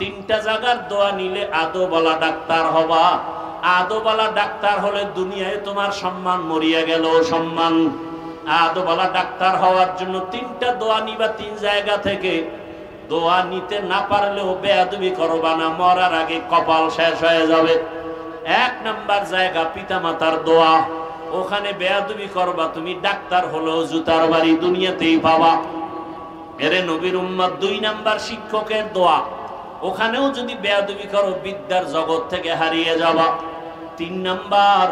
তিনটা জায়গার দোয়া নিলে আদোওয়ালা ডাক্তার হবা। আদোওয়ালা ডাক্তার হলে দুনিয়ায় তোমার সম্মান মরিয়া গেল সম্মান। আদোওয়ালা ডাক্তার হওয়ার জন্য তিনটা দোয়া নিবা তিন জায়গা থেকে। দোয়া নিতে না পারলেও বেয়াদবি করবা না, মরার আগে কপাল শেষ হয়ে যাবে। এক নাম্বার জায়গা পিতামাতার দোয়া, ওখানে বেয়াদবি করবা তুমি ডাক্তার হলেও জুতার বাড়ি দুনিয়াতেই পাবা। এরে নবীর উম্মত, দুই নাম্বার শিক্ষকের দোয়া, ওখানেও যদি বেয়াদবি করো বিদ্যার জগৎ থেকে হারিয়ে যাবা। তিন নাম্বার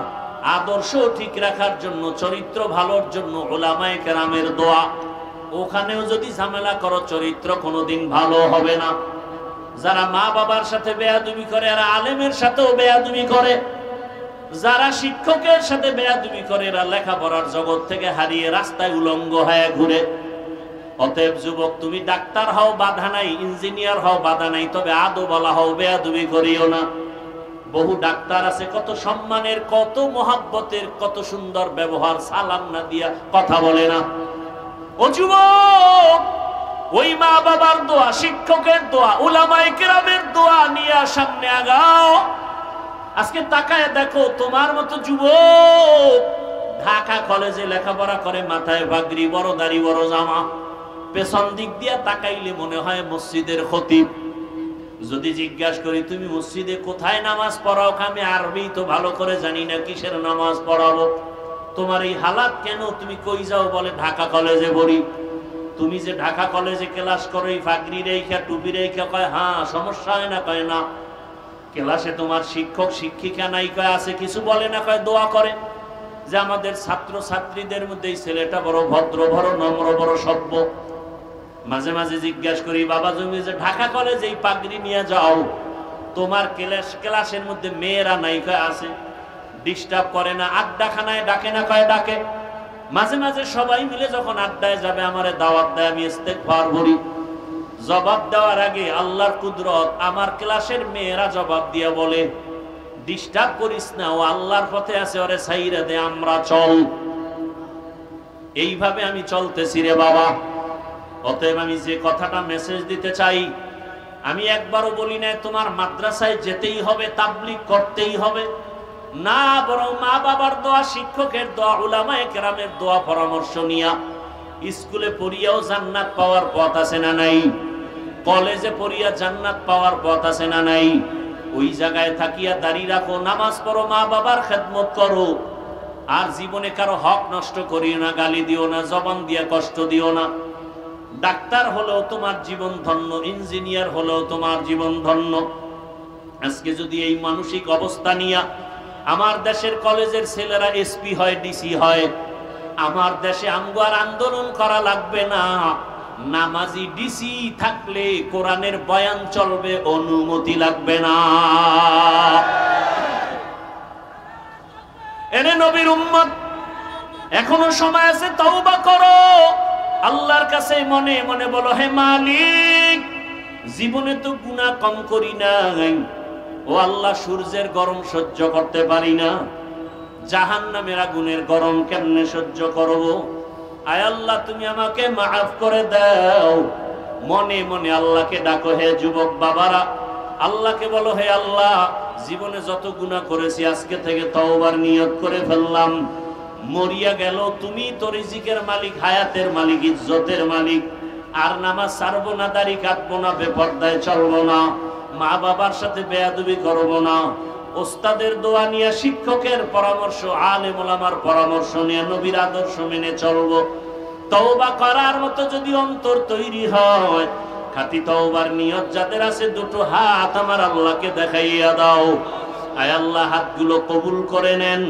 আদর্শ ঠিক রাখার জন্য, চরিত্র ভালোর জন্য উলামায়ে কেরামের দোয়া, ওখানেও যদি ঝামেলা করো চরিত্র কোনোদিন ভালো হবে না। যারা মা বাবার সাথে বেয়াদবি করে এরা আলেমের সাথেও বেয়াদবি করে, যারা শিক্ষকের সাথে বেয়াদবি করে এরা লেখাপড়ার জগৎ থেকে হারিয়ে রাস্তায় উলঙ্গ হয়ে ঘুরে। অতএব যুবক, তুমি ডাক্তার হও বাধা নাই, ইঞ্জিনিয়ার হও বাধা নাই, তবে আদোওয়ালা হও, বেয়াদবি করিও না। বহু ডাক্তার আছে কত সম্মানের, কত মোহাব্বতের, কত সুন্দর ব্যবহার, সালাম না দিয়া কথা বলে না। ও যুবক, ওই মা বাবার দোয়া, শিক্ষকের দোয়া, উলামায়ে কেরামের দোয়া নিয়ে সামনে আগাও। আজকে তাকায় দেখো, তোমার মতো যুবক ঢাকা কলেজে লেখাপড়া করে, মাথায় পাগড়ি, বড় দাড়ি, বড় জামা, পেছন দিক দিয়া তাকাইলে মনে হয় মসজিদের খতিব। যদি জিজ্ঞাসা করি তুমি মসজিদে কোথায় নামাজ পড়াও, আমি আরবি তো ভালো করে জানি না, কিসের নামাজ পড়াবো? তোমার এই হালাত কেন? তুমি কই যাও? বলে ঢাকা কলেজে পড়ি। তুমি যে ঢাকা কলেজে ক্লাস করো এই পাগড়ি রেখা, টুপি রেখা? কয় হ্যাঁ। সমস্যা হয় না? কয় না। ক্লাসে তোমার শিক্ষক শিক্ষিকা নাই? কয় আছে। কিছু বলে না? কয় দোয়া করে যে আমাদের ছাত্র ছাত্রীদের মধ্যে এই ছেলেটা বড় ভদ্র, বড় নম্র, বড় সভ্য। মাঝে মাঝে জিজ্ঞাসা করি, বাবা তুমি যে ঢাকা কলেজে এই পাগড়ি নিয়ে যাও, তোমার ক্লাসের মধ্যে মেয়েরা নাই? কয় আছে। ডিস্টার্ব করে না? আড্ডাখানায় ডাকে না? কয় ডাকে। মাঝে মাঝে সবাই মিলে যখন আড্ডায় যাবে আমারে দাওয়াত দেয়, আমি ইস্তেগফার করি। জবাব দেওয়ার আগে আল্লাহর কুদরত, আমার ক্লাসের মেয়েরা জবাব দিয়া বলে ডিস্টার্ব করিস না, ও আল্লাহর পথে আছে, ওরে ছাইরা দে, আমরা চল। এইভাবে আমি চলতেছি রে বাবা। অতএব আমি যে কথাটা মেসেজ দিতে চাই, আমি একবারও বলি না তোমার মাদ্রাসায় যেতেই হবে, তাবলীগ করতেই হবে না, বরং মা বাবার দোয়া, শিক্ষকের দোয়া, উলামায়ে কেরামের দোয়া পরামর্শ নিয়া স্কুলে পড়িয়াও জান্নাত পাওয়ার পথ আছে না নাই? কলেজে পড়িয়া জান্নাত পাওয়ার পথ আছে না নাই? ওই জায়গায় থাকিয়া দাঁড়িয়ে রাখো, নামাজ পড়ো, মা বাবার খেদমত করো, আর জীবনে কারো হক নষ্ট করিও না, গালি দিও না, জবান দিয়া কষ্ট দিও না। ডাক্তার হলেও তোমার জীবন ধন্য, ইঞ্জিনিয়ার হলেও তোমার জীবন ধন্য। আজকে যদি এই মানসিক অবস্থা নিয়া আমার দেশের কলেজের ছেলেরা এসপি হয়, ডিসি হয়, আমার দেশে আমগো আর আন্দোলন করা লাগবে না। নামাজি ডিসি থাকলে কোরআনের বয়ান চলবে, অনুমতি লাগবে না। এনে নবীর উম্মত, এখনো সময় আছে, তওবা করো। আল্লাহর কাছে মনে মনে বলো, হে মালিক, জীবনে তো গুনাহ কম করি নাই। ও আল্লাহ, সূর্যের গরম সহ্য করতে পারি না, জাহান্নামের আগুনের গরম কেমনে সহ্য করব? আয় আল্লাহ, তুমি আমাকে মাফ করে দাও। মনে মনে আল্লাহকে ডাকো। হে যুবক বাবারা, আল্লাহকে বলো, হে আল্লাহ, জীবনে যত গুনাহ করেছি আজকে থেকে তওবার নিয়ত করে ফেললাম। মরিয়া গেল, তুমি তো রিজিকের মালিক, হায়াতের মালিক, ইজ্জতের মালিক। আর নামাজ ছাড়বো না, দাড়ি কাটবো না, বেপরদায় চলবো না, মা বাবার সাথে বেয়াদবি করবো না, ওস্তাদের দোয়া নিয়ে, শিক্ষকের পরামর্শ, আলেম ওলামার পরামর্শ নিয়ে নবীর আদর্শ মেনে চলবো। তওবা করার মতো যদি অন্তর তৈরি হয়, খাঁটি তওবার নিয়ত যাদের আছে, দুটো হাত আমার আল্লাহকে দেখাইয়া দাও। আয় আল্লাহ, হাতগুলো কবুল করে নেন,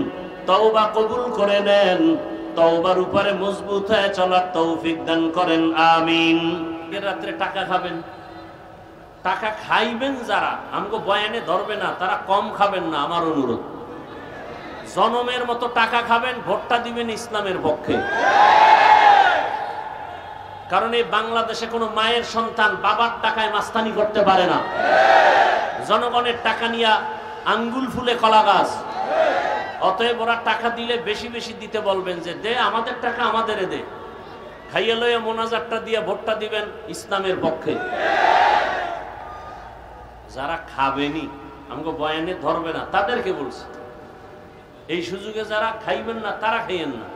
তওবা কবুল করে নেন, তওবার উপরে মজবুত হয়ে চলার তৌফিক দান করেন, আমিন। রাত্রে টাকা খাবেন, টাকা খাইবেন যারা, আমগো বয়ানে ধরবে না, তারা কম খাবেন না, আমার অনুরোধ। জনমের মতো টাকা খাবেন, ভোটটা দিবেন ইসলামের পক্ষে। কারণ এই বাংলাদেশে কোনো মায়ের সন্তান বাবার টাকায় মাস্তানি করতে পারে না। জনগণের টাকা নিয়ে আঙ্গুল ফুলে কলা গাছ। অতএব ওরা টাকা দিলে বেশি বেশি দিতে বলবেন, যে দে আমাদের টাকা, আমাদের দে। খাইয়ে লইয়া মোনাজাতটা দিয়ে ভোটটা দিবেন ইসলামের পক্ষে। যারা খাবেনি, আমাকে বয়ানে ধরবে না, তাদেরকে বলছে। এই সুযোগে যারা খাইবেন না তারা খাইয়েন না।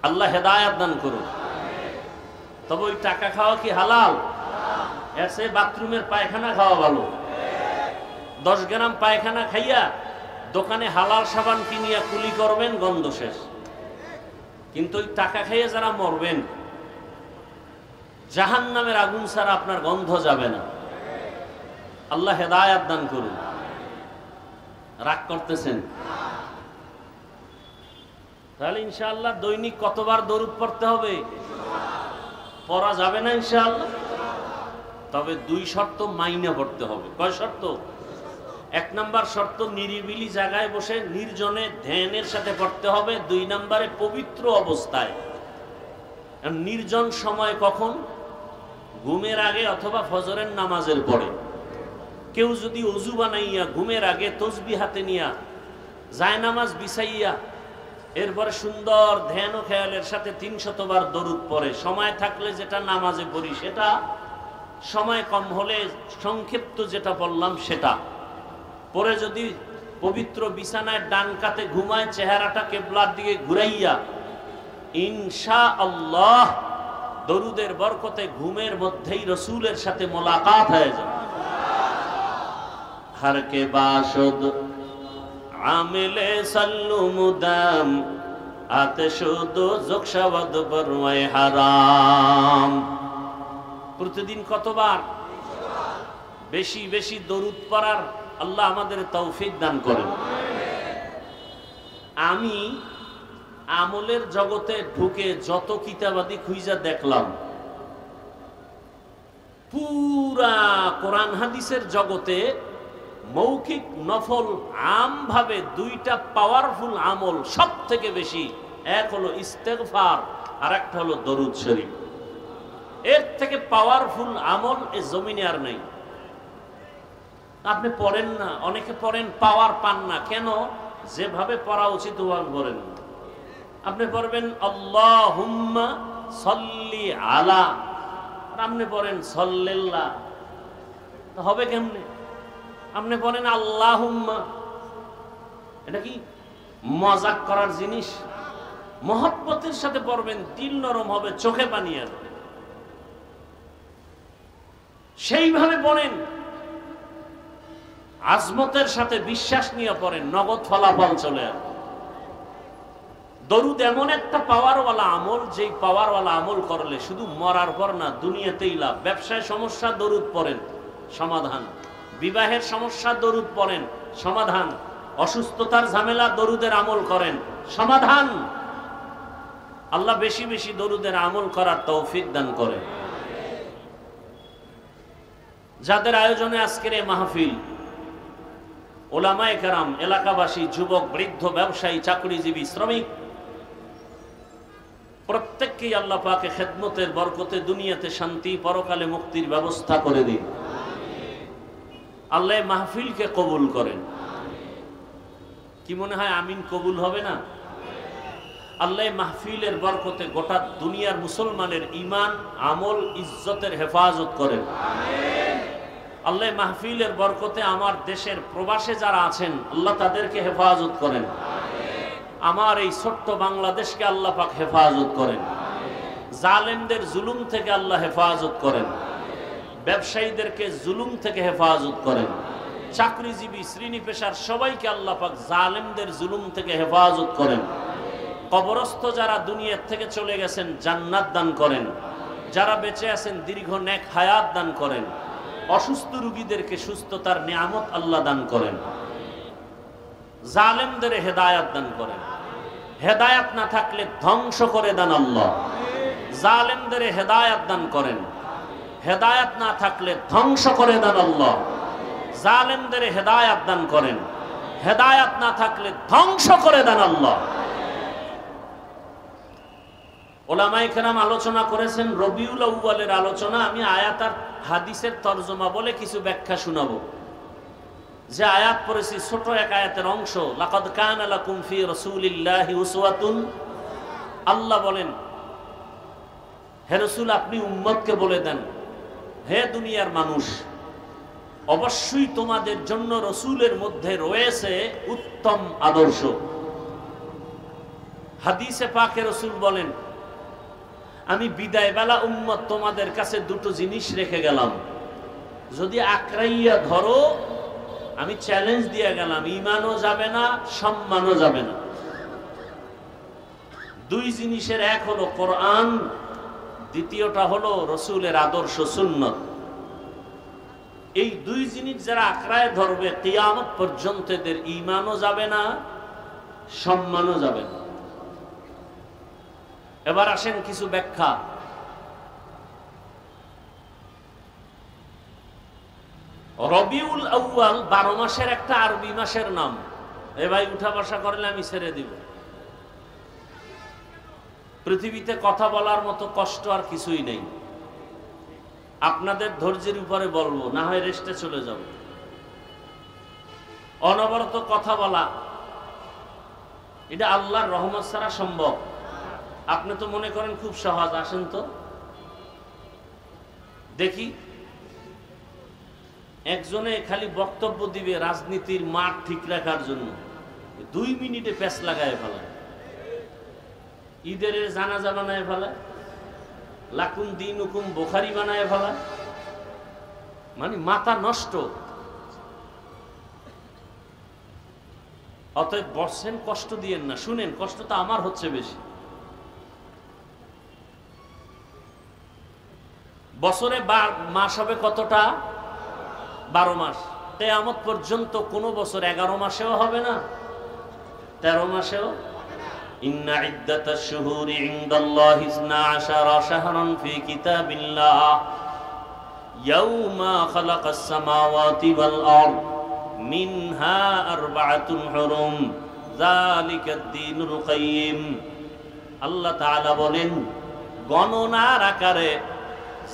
আল্লাহ হেদায়াত দান করুন। তবে ওই টাকা খাওয়া কি হালাল? এর চেয়ে বাথরুমের পায়খানা খাওয়া ভালো। 10 গ্রাম পায়খানা খাইয়া দোকানে হালাল সাবান কিনিয়া কুলি করবেন, গন্ধ শেষ। কিন্তু ওই টাকা খাইয়ে যারা মরবেন, জাহান্নামের আগুন ছাড়া আপনার গন্ধ যাবে না। আল্লাহ হেদায়াত দান করুন। রাগ করতেছেন? তাহলে ইনশাআল্লাহ দৈনিক কতবার দরুদ পড়তে হবে? পড়া যাবে না ইনশাআল্লাহ? তবে 2 শর্ত মাইনে পড়তে হবে। কয় শর্ত? 1 নাম্বার শর্ত নিরিবিলি জায়গায় বসে নির্জনে ধ্যানের সাথে পড়তে হবে। 2 নাম্বারে পবিত্র অবস্থায়। নির্জন সময় কখন? ঘুমের আগে অথবা ফজরের নামাজের পরে। কেউ যদি ওযু বানাইয়া ঘুমের আগে তসবিহ হাতে নিয়া জায়নামাজ বিছাইয়া এরপরে সুন্দর ধ্যান ও খেয়ালের সাথে 300 বার দরুদ পড়ে, সময় থাকলে যেটা নামাজে পড়ি সেটা, সময় কম হলে সংক্ষিপ্ত যেটা বললাম সেটা পরে যদি পবিত্র বিছানায় ডান কাতে ঘুমায়, চেহারাটা কিবলার দিকে ঘুরাইয়া, ইনশাআল্লাহ দরুদের বরকতে ঘুমের মধ্যেই রাসূলের সাথে মোলাকাত হয়ে যাবে। हर के बाशुद आमिले सल्लु मुदाम आतिशुदो जुक्षवद बरवाए হারাম। প্রতিদিন কতবার? বেশি বেশি দরুদ পড়ার আল্লাহ আমাদের তৌফিক দান করেন। আমি আমলের জগতে ঢুকে যত কিতাবাদি খুঁজা দেখলাম, পুরা কোরআন হাদিসের জগতে মৌখিক নফল আমভাবে 2টা পাওয়ারফুল আমল সব থেকে বেশি। এক হলো ইস্তেগফার, আর একটা হলো দরুদ শরীফ। এর থেকে পাওয়ারফুল আমল এ জমিনে আর নাই। আপনি পড়েন না, অনেকে পড়েন, পাওয়ার পান না। কেন? যেভাবে পড়া উচিত ওভাবে পড়েন না। আপনি পড়বেন আল্লাহুম্মা সাল্লি আলা, আর আপনি পড়েন সাল্লাল্লাহ, হবে কেমনে? আপনি বলেন আল্লাহুম্মা, এটা কি মজাক করার জিনিস? মহব্বতের সাথে পড়বেন, দিল নরম হবে, চোখে পানি আসবে। সেইভাবে পড়েন, আজমতের সাথে বিশ্বাস নিয়ে পড়েন, নগদ ফলাফল চলে আসবে। দরুদ এমন একটা পাওয়ারওয়ালা আমল, যেই পাওয়ারওয়ালা আমল করলে শুধু মরার পর না, দুনিয়াতেই লাভ। ব্যবসায় সমস্যা, দরুদ পড়েন, সমাধান। বিবাহের সমস্যা, দরুদ পড়েন, সমাধান। অসুস্থতার ঝামেলা, দরুদের আমল করেন, সমাধান। আল্লাহ বেশি বেশি দরুদের আমল করার তৌফিক দান করেন। যাদের আয়োজনে আজকের এই মাহফিল, ওলামায়ে কেরাম, এলাকাবাসী, যুবক, বৃদ্ধ, ব্যবসায়ী, চাকরিজীবী, শ্রমিক, প্রত্যেককেই আল্লাহ পাকে খেদমতের বরকতে দুনিয়াতে শান্তি, পরকালে মুক্তির ব্যবস্থা করে দিন। আল্লাহ মাহফিলকে কবুল করেন। কি মনে হয় আমিন কবুল হবে না? আল্লাহ মাহফিলের বরকতে গোটা দুনিয়ার মুসলমানের ঈমান, আমল, ইজ্জতের হেফাজত করেন। আল্লাহ মাহফিলের বরকতে আমার দেশের প্রবাসে যারা আছেন, আল্লাহ তাদেরকে হেফাজত করেন। আমার এই ছোট্ট বাংলাদেশকে আল্লাহ পাক হেফাজত করেন। জালেমদের জুলুম থেকে আল্লাহ হেফাজত করেন। ব্যবসায়ীদেরকে জুলুম থেকে হেফাজত করেন। চাকরিজীবী, শ্রেণী পেশার সবাইকে আল্লাহ পাক জালেমদের জুলুম থেকে হেফাজত করেন। কবরস্থ যারা দুনিয়ার থেকে চলে গেছেন, জান্নাত দান করেন। যারা বেঁচে আছেন, দীর্ঘ নেক হায়াত দান করেন। অসুস্থ রোগীদেরকে সুস্থতার নিয়ামত আল্লাহ দান করেন। জালেমদের হেদায়াত দান করেন। হেদায়াত না থাকলে ধ্বংস করে দেন আল্লাহ। জালেমদের হেদায়াত দান করেন। হেদায়াত না থাকলে ধ্বংস করে দেন আল্লাহ। জালেমদের হেদায়াত দান করেন। হেদায়াত না থাকলে ধ্বংস করে দেন আল্লাহ। ওলামায়ে কেরাম আলোচনা করেছেন, রবিউল আউয়ালের আলোচনা। আমি আয়াত আর হাদিসের তরজমা বলে কিছু ব্যাখ্যা শোনাবো। যে আয়াত পড়েছি, ছোট এক আয়াতের অংশ, লাকাদ কানা লাকুম ফি রাসূলিল্লাহি উসওয়াতুন। আল্লাহ বলেন, হে রাসূল, আপনি উম্মতকে বলে দেন, হে দুনিয়ার মানুষ, অবশ্যই তোমাদের জন্য রসুলের মধ্যে রয়েছে উত্তম আদর্শ। হাদিসে পাকে রসুল বলেন, আমি বিদায় বেলা উম্মত তোমাদের কাছে দুটো জিনিস রেখে গেলাম, যদি আঁকড়াইয়া ধরো, আমি চ্যালেঞ্জ দিয়ে গেলাম, ঈমানও যাবে না, সম্মানও যাবে না। দুই জিনিসের এক হলো কোরআন, দ্বিতীয়টা হলো রসুলের আদর্শ সুন্নত। এই দুই জিনিস যারা আঁকড়ায় ধরবে, কিয়ামত পর্যন্ত এদের ঈমানও যাবে না, সম্মানও যাবে না। এবার আসেন কিছু ব্যাখ্যা। রবিউল আউয়াল 12 মাসের একটা আরবি মাসের নাম। এ ভাই উঠা বসা করলে আমি ছেড়ে দিব। পৃথিবীতে কথা বলার মতো কষ্ট আর কিছুই নেই। আপনাদের ধৈর্যের উপরে বলবো, না হয় রেস্টে চলে যাব। অনবরত কথা বলা এটা আল্লাহর রহমত ছাড়া সম্ভব। আপনি তো মনে করেন খুব সহজ, আসেন তো দেখি। একজনে খালি বক্তব্য দিবে রাজনীতির মাঠ ঠিক রাখার জন্য, 2 মিনিটে প্যাচ লাগায় ফেলায়, ঈদের জানাজা বানায় ফেলায়, লাকুম দিন হুকুম বোখারি বানায় ফেলায়, মানে মাথা নষ্ট। অতএব বসেন, কষ্ট দিয়েন না, শুনেন, কষ্ট তো আমার হচ্ছে বেশি। বছরে মাস হবে কতটা? 12 মাস। কিয়ামত পর্যন্ত কোন বছর 11 মাসেও হবে না, 13 মাসেও। ইন্না ইদ্দাতাশ শুহুরি ইনদাল্লাহি 12 শাহরান ফি কিতাবিল্লাহ ইয়াওমা খালাকাস সামাওয়াতি ওয়াল আরদ মিনহা আরবাআতুন হুরুম যালিকাদ দীনুল কাইয়্যিম। আল্লাহ তাআলা বলেন, গণনার আকারে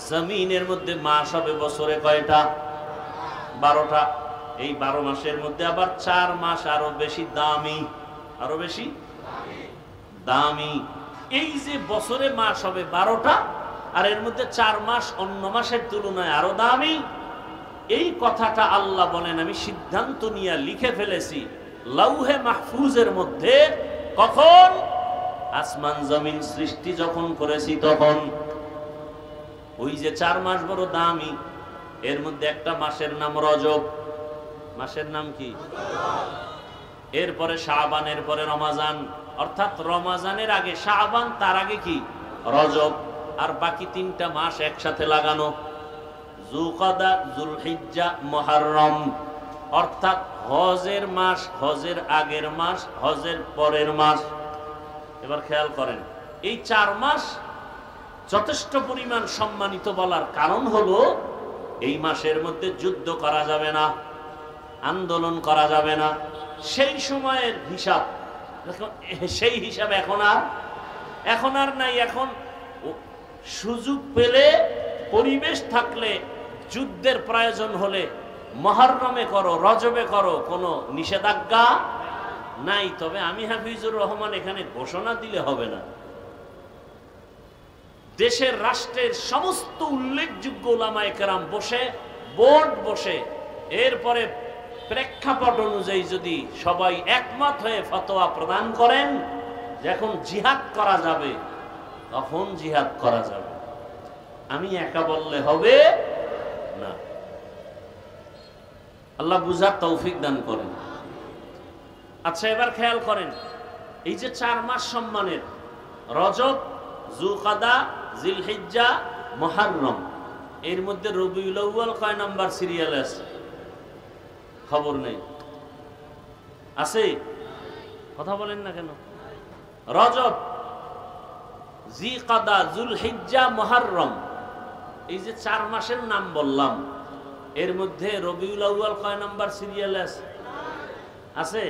জমিনের মধ্যে মাস হবে বছরে কয়টা? 12টা। এই 12 মাসের মধ্যে আবার 4 মাস আরো বেশি দামি, আরো বেশি দামি। এই যে বছরে মাস হবে 12টা, আর এর মধ্যে 4 মাস অন্য মাসের তুলনায় আরো দামি, এই কথাটা আল্লাহ বলেন আমি সিদ্ধান্ত নিয়ে লিখে ফেলেছি লাউহে মাহফুজের মধ্যে। কখন? আসমান জমিন সৃষ্টি যখন করেছি তখন। ওই যে 4 মাস বড় দামি, এর মধ্যে একটা মাসের নাম রজব। মাসের নাম কি? এরপরে শাবান, এরপরে রমাজান, অর্থাৎ রমাজানের আগে শাবান, তার আগে কি? রজব। আর বাকি 3টা মাস একসাথে লাগানো, যুলকাদা, যুলহিজ্জা, মুহররম, অর্থাৎ হজের মাস, হজের আগের মাস, হজের পরের মাস। এবার খেয়াল করেন, এই 4 মাস যথেষ্ট পরিমাণ সম্মানিত বলার কারণ হলো এই মাসের মধ্যে যুদ্ধ করা যাবে না, আন্দোলন করা যাবে না। সেই সময়ের হিসাব, সেই হিসাব এখন আর নাই। এখন সুযোগ পেলে, পরিবেশ থাকলে, যুদ্ধের প্রয়োজন হলে মুহররমে করো, রজবে করো, কোনো নিষেধাজ্ঞা নাই। তবে আমি হাফিজুর রহমান এখানে ঘোষণা দিলে হবে না। দেশের, রাষ্ট্রের সমস্ত উল্লেখযোগ্য উলামায়ে কেরাম বসে, বোর্ড বসে, এরপরে প্রেক্ষাপট অনুযায়ী যদি সবাই একমত হয়ে ফতোয়া প্রদান করেন যে এখন জিহাদ করা যাবে, তখন জিহাদ করা যাবে। আমি একা বললে হবে না। আল্লাহ বুঝার তৌফিক দান করেন। আচ্ছা, এবার খেয়াল করেন, এই যে 4 মাস সম্মানের, রজব, যুলকাদা, জিলহিজ্জা, মুহররম, এর মধ্যে রবিউল আউয়াল কয় নাম্বার সিরিয়ালে আছে? খবর নেই। আছে? কথা বলেন না কেন? রজব, জিলকাদা, যুলহিজ্জা, মুহররম, এই যে 4 মাসের নাম বললাম, এর মধ্যে রবিউল আউয়াল কয় নাম্বার সিরিয়ালে আছে? আছে?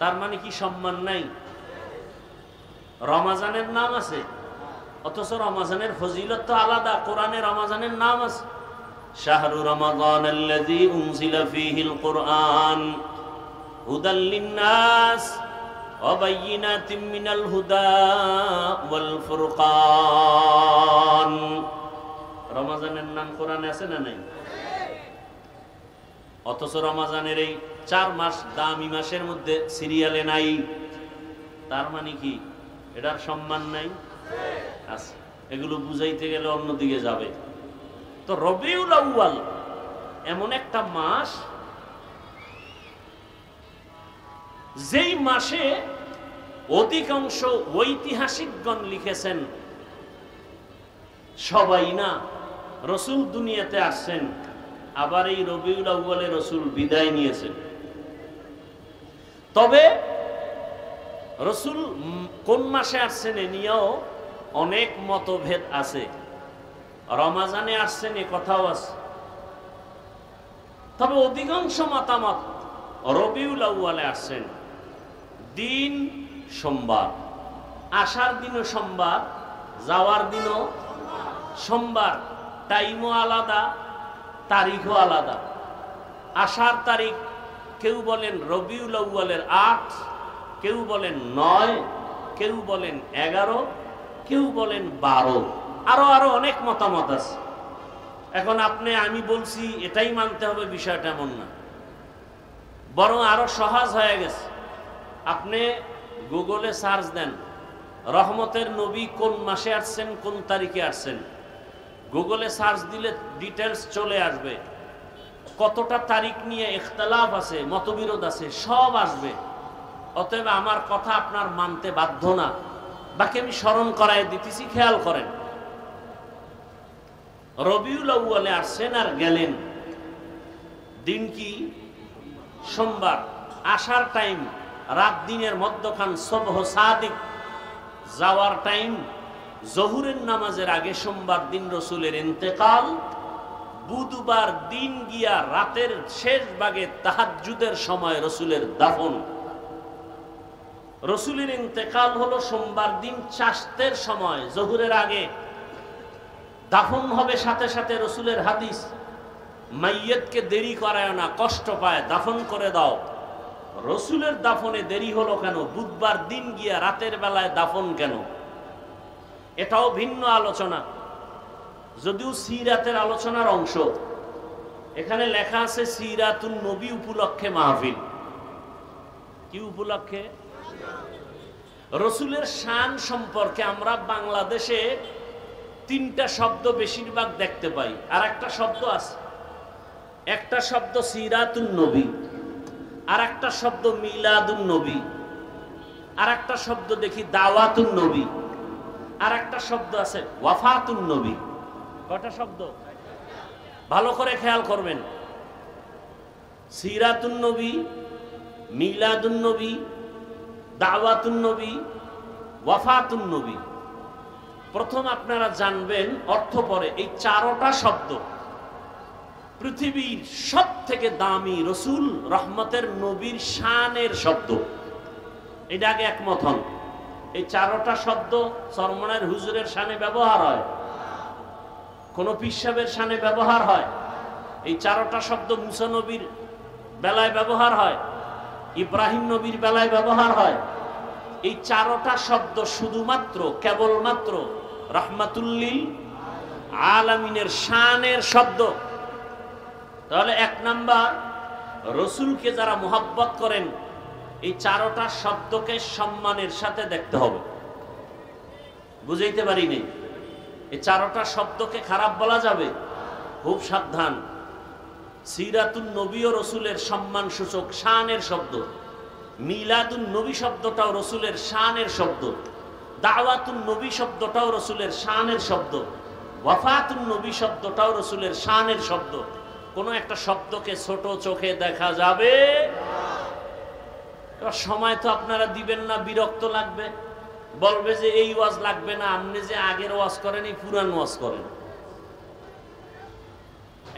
তার মানে কি সম্মান নাই? রমাজানের নাম আছে, অথচ রমাজানের ফজিলত তো আলাদা। কোরআনে রমাজানের নাম আছে, শাহরু রমাদানাল্লাযী উনজিলা ফীহিল কুরআন হুদাল লিন্নাস ওয়া বায়্যিনাতিম মিনাল হুদা ওয়াল ফুরকান। রমাজানের নাম কোরআনে আছে না নাই? অথচ রমজানের এই 4 মাস দামি মাসের মধ্যে সিরিয়ালে নাই। তার মানে কি এটার সম্মান নাই? আছে। এগুলো বুঝাইতে গেলে অন্যদিকে যাবে। তো রবিউল আউয়াল এমন একটা মাস, যেই মাসে অধিকাংশ ঐতিহাসিকগণ লিখেছেন সবাই না, রসুল দুনিয়াতে আসছেন, আবার এই রবিউল আউয়ালে রসুল বিদায় নিয়েছেন। তবে রসুল কোন মাসে আসছেন এ নিয়েও অনেক মতভেদ আছে। রমাজানে আসছেন এ কথাও আছে, তবে অধিকাংশ মতামত রবিউল আউয়ালে আসছেন। দিন সোমবার, আসার দিনও সোমবার, যাওয়ার দিনও সোমবার। টাইমও আলাদা, তারিখও আলাদা। আসার তারিখ কেউ বলেন রবিউল আউয়ালের 8, কেউ বলেন 9, কেউ বলেন 11, কেউ বলেন 12, আরো অনেক মতামত আছে। এখন আমি বলছি এটাই মানতে হবে বিষয়টা এমন না, বরং আরো সহজ হয়ে গেছে। আপনি গুগলে সার্চ দেন রহমতের নবী কোন মাসে আসছেন, কোন তারিখে আসছেন, গুগলে সার্চ দিলে ডিটেলস চলে আসবে। কতটা তারিখ নিয়ে ইখতিলাফ আছে, মতবিরোধ আছে, সব আসবে। অতএব আমার কথা আপনার মানতে বাধ্য না, বাকি আমি স্মরণ করায় দিতেছি, খেয়াল করেন। রবিউল আউয়ালে আসছেন আর গেলেন, দিন কি? সোমবার। আসার টাইম রাত দিনের মধ্যখান সবহ সাদিক, যাওয়ার টাইম জহুরের নামাজের আগে সোমবার দিন রসুলের ইন্তেকাল। বুধবার দিন গিয়া রাতের শেষ ভাগে তাহাজ্জুদের সময় রসুলের দাফন। রসুলের ইন্তেকাল হলো সোমবার দিন চাশতের সময়, জহুরের আগে। দাফন হবে সাথে সাথে। রসুলের হাদিস, মাইয়তকে দেরি করায় না, কষ্ট পায়, দাফন করে দাও। রসুলের দাফনে দেরি হলো কেন? বুধবার দিন গিয়া রাতের বেলায় দাফন কেন? এটাও ভিন্ন আলোচনা, যদিও সিরাতের আলোচনার অংশ। এখানে লেখা আছে সিরাতুন নবী উপলক্ষে মাহফিল। কি উপলক্ষে? রসুলের শান সম্পর্কে আমরা বাংলাদেশে 3টা শব্দ বেশিরভাগ দেখতে পাই, আর একটা শব্দ আছে। একটা শব্দ সিরাতুন নবী, আর একটা শব্দ মিলাদুন নবী, আর একটা শব্দ দেখি দাওয়াতুন নবী, আর একটা শব্দ আছে ওয়াফাতুন নবী। কয়টা শব্দ? ভালো করে খেয়াল করবেন। সিরাতুন নবী, মিলাদুন নবী, দাওয়াতুন নবী, ওয়াফাতুন নবী। প্রথম আপনারা জানবেন অর্থ পরে, এই 4টা শব্দ পৃথিবীর সব থেকে দামি রসুল রহমতের নবীর শানের শব্দ। এটা আগে একমত হন। এই 4টা শব্দ চরমনায়ের হুজুরের শানে ব্যবহার হয়, কোন পীর সাহেবের শানে ব্যবহার হয়। এই 4টা শব্দ মুসা নবীর বেলায় ব্যবহার হয়, ইব্রাহিম নবীর বেলায় ব্যবহার হয়। এই 4টা শব্দ শুধুমাত্র কেবলমাত্র রাহমাতুল্লিল আলামিনের শানের শব্দ। তাহলে 1 নাম্বার, রসুলকে যারা মুহাব্বত করেন এই 4টা শব্দকে সম্মানের সাথে দেখতে হবে। বুঝাইতে পারিনি? এই 4টা শব্দকে খারাপ বলা যাবে? খুব সাবধান। সিরাতুন নবী ও রসুলের সম্মান সূচক শানের শব্দ। মিলাদুন নবী শব্দটাও রসুলের শানের শব্দ। দাওয়াতুন নবী শব্দটাও রসুলের শানের শব্দ। ওয়াফাতুন নবী শব্দটাও রসুলের শানের শব্দ। কোনো একটা শব্দকে ছোট চোখে দেখা যাবে? এবার সময় তো আপনারা দিবেন না, বিরক্ত লাগবে, বলবে যে এই ওয়াজ লাগবে না, আপনি যে আগের ওয়াজ করেন এই পুরান ওয়াজ করেন।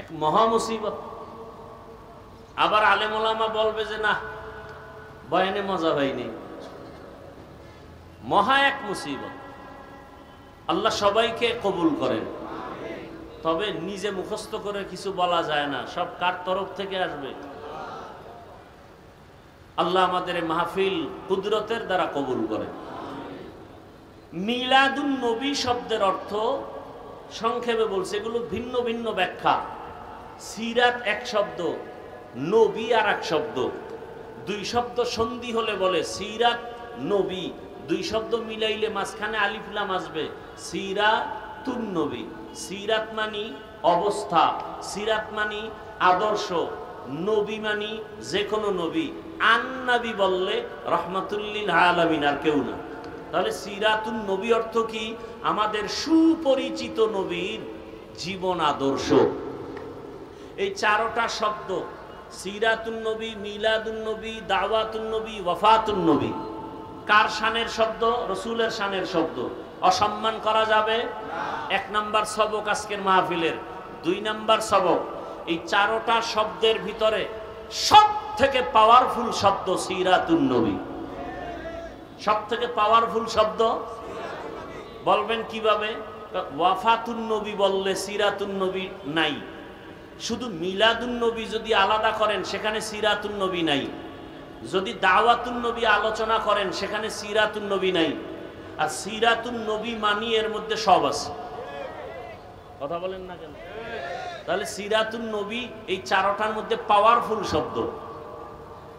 এক মহা মুসিবত। আবার আলেম ওলামা বলবে যে না, বয়ানে মজা হয়নি। মহা এক মুসিবত। আল্লাহ সবাইকে কবুল করেন, তবে নিজে মুখস্থ করে কিছু বলা যায় না, সব কার তরফ থেকে আসবে? আল্লাহ আমাদের মাহফিল কুদরতের দ্বারা কবুল করেন। মিলাদুন নবী শব্দের অর্থ সংক্ষেপে বলছে, এগুলো ভিন্ন ভিন্ন ব্যাখ্যা। সিরাত এক শব্দ, নবী আর এক শব্দ, দুই শব্দ সন্ধি হলে বলে সিরাত নবী, দুই শব্দ মিলাইলে মাঝখানে আলিফ লাম আসবে, সিরাতুন নবী। সিরাত মানি অবস্থা, সিরাত মানি আদর্শ, নবী মানি যে কোনো নবী। আন নবী বললে রহমাতুল্লিল আলামিন আর কেউ না। তাহলে সিরাতুন নবী অর্থ কি? আমাদের সুপরিচিত নবীর জীবন আদর্শ। এই চারটা শব্দ সিরাতুন নবী, মিলাদুন নবী, দাওয়াতুন নবী, ওয়াফাতুন নবী কার শানের শব্দ? রসুলের শানের শব্দ। অসম্মান করা যাবে? এক নাম্বার সবক আজকের মাহফিলের। দুই নাম্বার সবক, এই চারটা শব্দের ভিতরে সব থেকে পাওয়ারফুল শব্দ সিরাতুন নবী। সব থেকে পাওয়ারফুল শব্দ বলবেন কিভাবে? ওয়াফাতুন নবী বললে সিরাতুন নবী নাই, শুধু মিলাদুন নবী যদি আলাদা করেন সেখানে সিরাতুন নবী নাই, যদি দাওয়াতুন নবী আলোচনা করেন সেখানে সিরাতুন নবী নাই। আর সিরাতুন নবী মানি এর মধ্যে সব আছে। কথা বলেন না কেন? তাহলে সিরাতুন নবী এই চারটার মধ্যে পাওয়ারফুল শব্দ।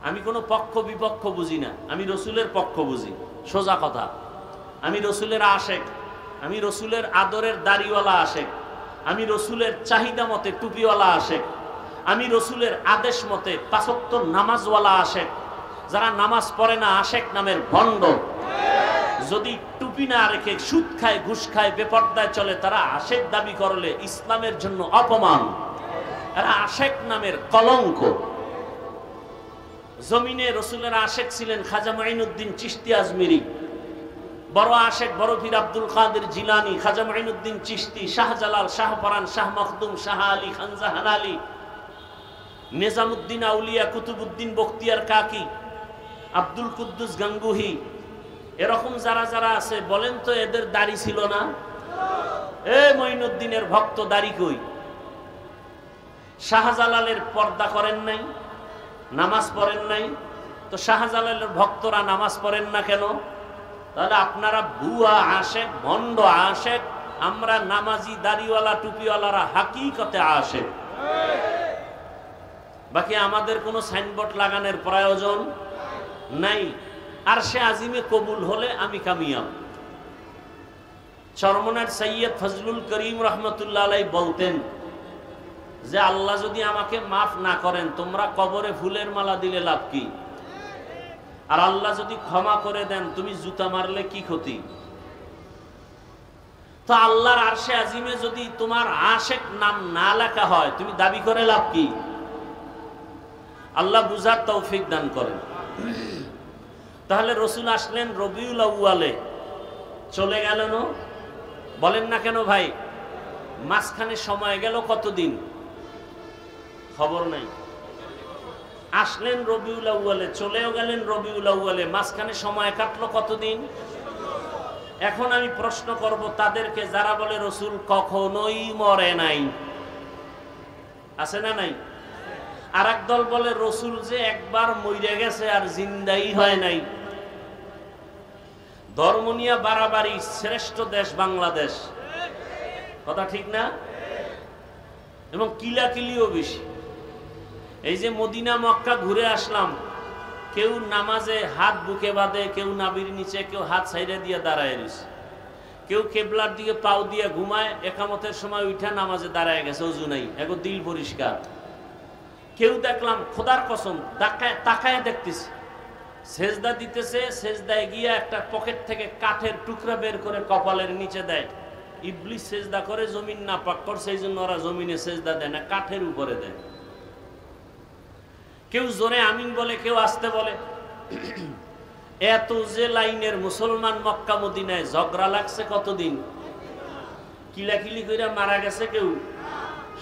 আমি কোনো পক্ষ বিপক্ষ বুঝি না, আমি রসুলের পক্ষ বুঝি, সোজা কথা। আমি রসুলের আশেক, আমি রসুলের আদরের দাড়িওয়ালা আশেক, আমি রসুলের চাহিদা মতে টুপিওয়ালা আশেক, আমি রসুলের আদেশ মতে পাঁচ ওয়াক্ত নামাজওয়ালা আশেক। যারা নামাজ পড়ে না আশেক নামের ভণ্ড। যদি টুপি না রেখে সুদ খায়, ঘুষ খায়, বেপর্দায় চলে, তারা আশেক দাবি করলে ইসলামের জন্য অপমান। এরা আশেক নামের কলঙ্ক। জমিনে রসুলের আশেক ছিলেন খাজা মাইনুদ্দিন চিশতি আজমিরি, বড় আশেক বড় পীর আব্দুল কাদের জিলানী, খাজা মাইনুদ্দিন চিশতি, শাহজালাল, শাহপরান, শাহ মখদুম, শাহ আলী, খানজাহান আলী, নিজামুদ্দিন আউলিয়া, কুতুবুদ্দিন বখতিয়ার কাকি, আব্দুল কুদ্দুস গাঙ্গুহি, এরকম যারা যারা আছে বলেন তো এদের দাড়ি ছিল না? এ মঈনুদ্দিনের ভক্ত দাড়ি কই? শাহজালালের পর্দা করেন নাই, নামাজ পড়েন নাই, তো শাহজালালের ভক্তরা নামাজ পড়েন না কেন? তাহলে আপনারা ভুয়া আশেক, ভণ্ড আশেক, আমরা নামাজি দাড়িওয়ালা টুপিওয়ালারা হাকিকতে আশেক। বাকি আমাদের কোনো সাইনবোর্ড লাগানোর প্রয়োজন নাই। আর সে আজিমে কবুল হলে আমি কামিয়াব। চরমনের সৈয়দ ফজলুল করিম রহমতুল্লাহ আলাই বলতেন যে আল্লাহ যদি আমাকে মাফ না করেন তোমরা কবরে ফুলের মালা দিলে লাভ কি? আর আল্লাহ যদি ক্ষমা করে দেন তুমি জুতা মারলে কি ক্ষতি? তো আল্লাহর আরশে আজিমে যদি তোমার আশেক নাম না লেখা হয় তুমি দাবি করে লাভ কি? আল্লাহ বুঝার তৌফিক দান করেন। তাহলে রসুল আসলেন রবিউল আউয়ালে, চলে গেলেন, বলেন না কেন ভাই? মাঝখানে সময় গেল কতদিন খবর নাই। আসলেন রবিউল আউয়ালে, চলেও গেলেন রবিউল আউয়ালে, মাঝখানে সময় কাটলো কতদিন? এখন আমি প্রশ্ন করব তাদেরকে যারা বলে রসুল কখনোই মরে নাই, আছে না নাই? আর এক দল বলে রসুল যে একবার মরে গেছে আর জিন্দাই হয় নাই। ধর্ম নিয়ে বাড়াবাড়ি, শ্রেষ্ঠ দেশ বাংলাদেশ, কথা ঠিক না? এবং কিলাকিলিও বেশি। এই যে মদিনা মক্কা ঘুরে আসলাম, কেউ নামাজে হাত বুকে বাঁধে, কেউ নাবির নিচে, কেউ হাত সাইডে দিয়ে দাঁড়ায় রয়েছে, কেউ কেবলার দিকে পাও দিয়ে ঘুমায়, একামতের সময় উঠা নামাজে দাঁড়ায় গেছে, অজু নাই, এখন দিল পরিষ্কার। কেউ দেখলাম খোদার কসম তাকায় দেখতেছে, সেজদা দিতেছে, সেজদায় গিয়ে একটা পকেট থেকে কাঠের টুকরা বের করে কপালের নিচে দেয়। ইবলিস সেজদা করে জমিন না পাক করছে, এই জন্য ওরা জমিনে সেজদা দেয় না, কাঠের উপরে দেয়। কেউ জোরে আমিন বলে, কেউ আসতে বলে। এত যে লাইনের মুসলমান মক্কা মদিনায় ঝগড়া লাগছে কতদিন, কিলাকিলি করে মারা গেছে কেউ?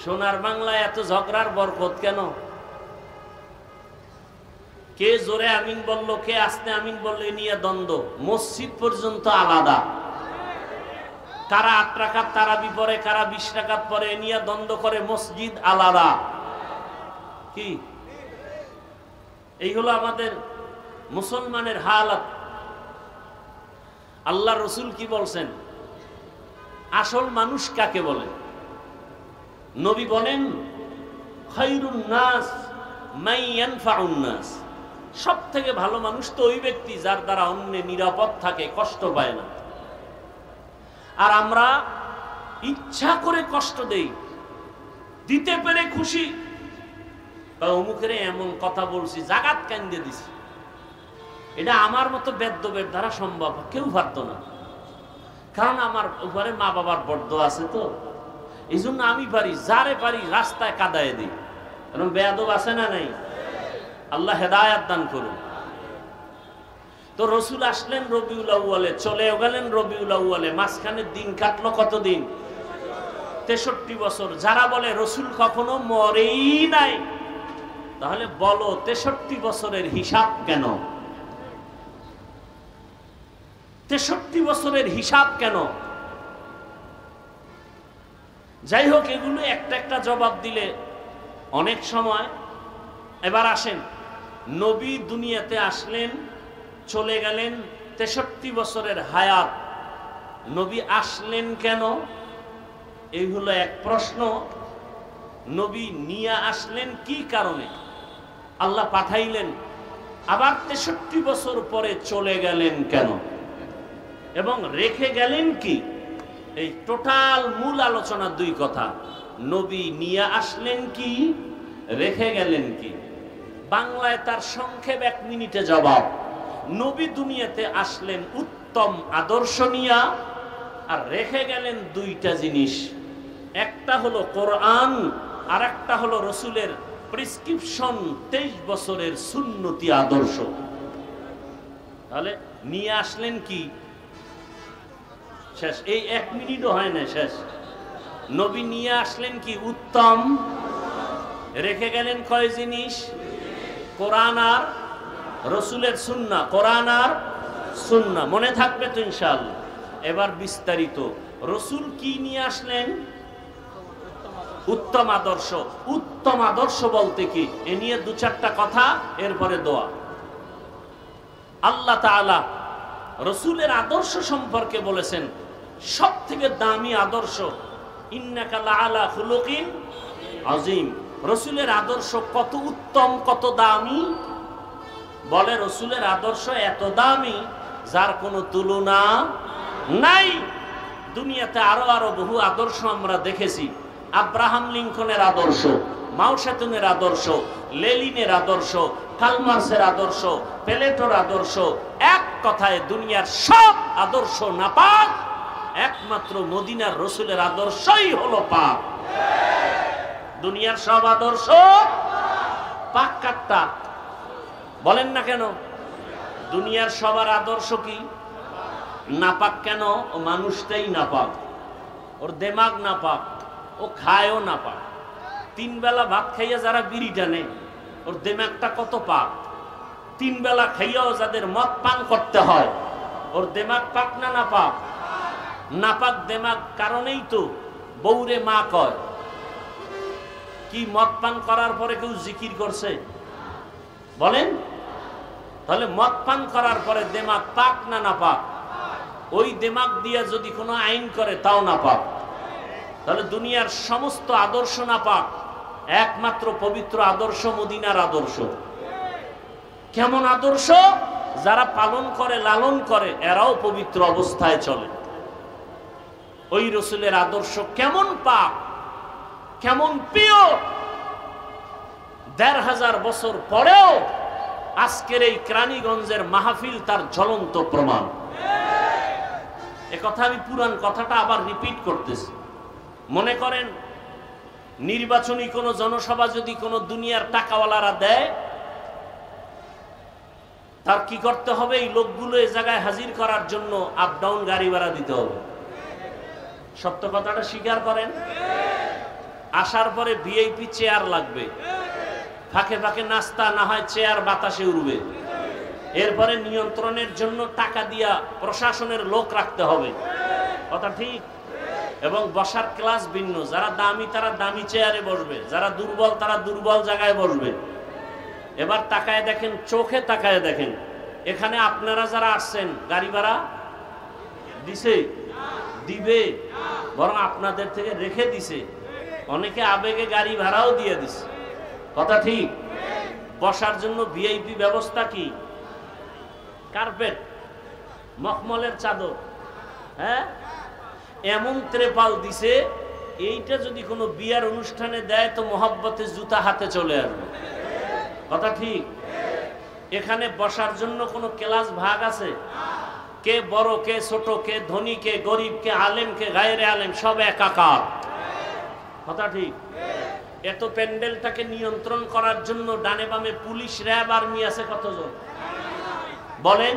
সোনার বাংলায় এত ঝগড়ার বরকত কেন? কে জোরে আমিন বললো, কে আস্তে আমিন বললো, এ নিয়ে দ্বন্দ্ব। মসজিদ পর্যন্ত আলাদা, কারা 8 রাকাত তারাবি পড়ে, কারা 20 রাকাত পড়ে, এ নিয়ে দ্বন্দ্ব করে, মসজিদ আলাদা। কি এই হলো আমাদের মুসলমানের হালাত। আল্লাহ রসুল কি বলছেন? আসল মানুষ কাকে বলে? নবী বলেন খায়রুন নাস মান ইয়ানফাউন নাস, সব থেকে ভালো মানুষ তো ওই ব্যক্তি যার দ্বারা অন্য নিরাপদ থাকে, কষ্ট পায় না। আর আমরা ইচ্ছা করে কষ্ট দেই, দিতে পেরে খুশি, অমুকের এমন কথা বলছি, জাগাত কান্দে দিছি। এটা আমার মতো বেদ্যবের দ্বারা সম্ভব কেউ পারত না, কারণ আমার উপরে মা বাবার বর্দ আছে, তো এই জন্য আমি পারি, যারে পারি রাস্তায় কাদায় দিই। কারণ বেয়াদব আছে না নাই? আল্লাহ হেদায়াত দান করুন। তো রসুল আসলেন রবিউল আউয়ালে, চলেও গেলেন রবিউল আউয়ালে, মাঝখানে দিন কাটলো কতদিন? 63 বছর। যারা বলে রসুল কখনো মরেই নাই, তাহলে বলো 63 বছরের হিসাব কেন? 63 বছরের হিসাব কেন? যাই হোক, এগুলো একটা একটা জবাব দিলে অনেক সময়। এবার আসেন, নবী দুনিয়াতে আসলেন, চলে গেলেন, 63 বছরের হায়াত, নবী আসলেন কেন? এই হলো এক প্রশ্ন। নবী নিয়ে আসলেন কি কারণে? আল্লাহ পাঠাইলেন, আবার 63 বছর পরে চলে গেলেন কেন? এবং রেখে গেলেন কি? এই টোটাল মূল আলোচনা দুই কথা, নবী নিয়ে আসলেন কি, রেখে গেলেন কি। বাংলায় তার সংক্ষেপ 1 মিনিটে জবাব। নবী দুনিয়াতে আসলেন উত্তম আদর্শ নিয়া, আর রেখে গেলেন দুইটা জিনিস, একটা হলো কোরআন, আর একটা হলো রসুলের প্রেসক্রিপশন, 23 বছরের সুন্নতি আদর্শ। তাহলে নিয়ে আসলেন কি? শেষ। এই 1 মিনিটও হয় না, শেষ। নবী নিয়ে আসলেন কি? উত্তম। রেখে গেলেন কয় জিনিস? কোরআন আর রসুলের সুন্নাহ। কোরআন আর সুন্নাহ মনে থাকবে তো ইনশাআল্লাহ। এবার বিস্তারিত, রসুল কি নিয়ে আসলেন? উত্তম আদর্শ। উত্তম আদর্শ বলতে কি? এ নিয়ে 2-4টা কথা, এরপরে দোয়া। আল্লাহ তাআলা রসুলের আদর্শ সম্পর্কে বলেছেন সব থেকে দামি আদর্শ, ইন্নাকা লাআলা খুলুকিন আযীম। রসুলের আদর্শ কত উত্তম, কত দামি। বলে রসুলের আদর্শ এত দামি যার কোনো তুলনা নাই। দুনিয়াতে আরো আরো বহু আদর্শ আমরা দেখেছি। আব্রাহাম লিঙ্কনের আদর্শ, মাও সেতুনের আদর্শ, লেনিনের আদর্শ, কালমার্সের আদর্শ, প্লেটোর আদর্শ। এক কথায় দুনিয়ার সব আদর্শ নাপাক, একমাত্র মদিনার রসুলের আদর্শই হলো পাক। দুনিয়ার সব আদর্শ পাক। কাটটা বলেন না কেন? দুনিয়ার সবার আদর্শ কি নাপাক? কেন? ও মানুষটাই নাপাক, ওর দেমাগ নাপাক, ও খায়ও নাপাক। 3 বেলা ভাত খাইয়া যারা বিড়ি টানে, ওর দেমাগটা কত পাক। 3 বেলা খাইয়াও যাদের মদ পান করতে হয়, ওর দেমাগ পাক না নাপাক? নাপাক দেমাগ কারণেই তো বউরে মা কয়। কি মদ পান করার পরে কেউ জিকির করছে? বলেন। তাহলে মদ পান করার পরে দেমাগ পাক না নাপাক? ওই দেমাগ দিয়ে যদি কোনো আইন করে তাও নাপাক। তাহলে দুনিয়ার সমস্ত আদর্শ নাপাক, একমাত্র পবিত্র আদর্শ মদিনার আদর্শ। কেমন আদর্শ? যারা পালন করে, লালন করে, এরাও পবিত্র অবস্থায় চলে। ওই রসুলের আদর্শ কেমন পাক, কেমন পিওর। ১৫০০ বছর পরেও আজকের এই কেরানীগঞ্জের মাহফিল তার জ্বলন্ত প্রমাণ। একথা আমি পুরান কথাটা আবার রিপিট করতেছি। মনে করেন নির্বাচনী কোন জনসভা যদি কোন দুনিয়ার টাকাওয়ালারা দেয়, তার কি করতে হবে? এই লোকগুলো এই জায়গায় হাজির করার জন্য আপ ডাউন গাড়ি ভাড়া দিতে হবে। সত্য কথাটা স্বীকার করেন। আসার পরে ভিআইপি চেয়ার লাগবে, ফাঁকে ফাঁকে নাস্তা, না হয় চেয়ার বাতাসে উড়বে। এরপরে নিয়ন্ত্রণের জন্য টাকা দিয়া প্রশাসনের লোক রাখতে হবে। কথা ঠিক? এবং বসার ক্লাস ভিন্ন। যারা দামি তারা দামি চেয়ারে বসবে, যারা দুর্বল তারা দুর্বল জায়গায় বসবে। এবার তাকায় দেখেন, চোখে তাকায় দেখেন, এখানে আপনারা যারা আসছেন গাড়ি ভাড়া দিছে? দিবে? বরং আপনাদের থেকে রেখে দিছে। অনেকে আবেগে গাড়ি ভাড়াও দিয়ে দিছে। কথা ঠিক? বসার জন্য ভিআইপি ব্যবস্থা কি? কার্পেট, মখমলের চাদর, হ্যাঁ, এমন ত্রেপাল দিছে, এইটা যদি কোনো বিয়ার অনুষ্ঠানে দেয় তো মহব্বতে জুতা হাতে চলে আসবে। কথা ঠিক? এখানে বসার জন্য কোনো ক্লাস ভাগ আছে? কে বড়, কে ছোট, কে ধনী, কে গরিব, কে আলেম, কে গায়রে আলেম, সব একাকার। কথা ঠিক? এত প্যান্ডেলটাকে নিয়ন্ত্রণ করার জন্য ডানে বামে পুলিশ, র্যাব, আর্মি আছে কতজন বলেন?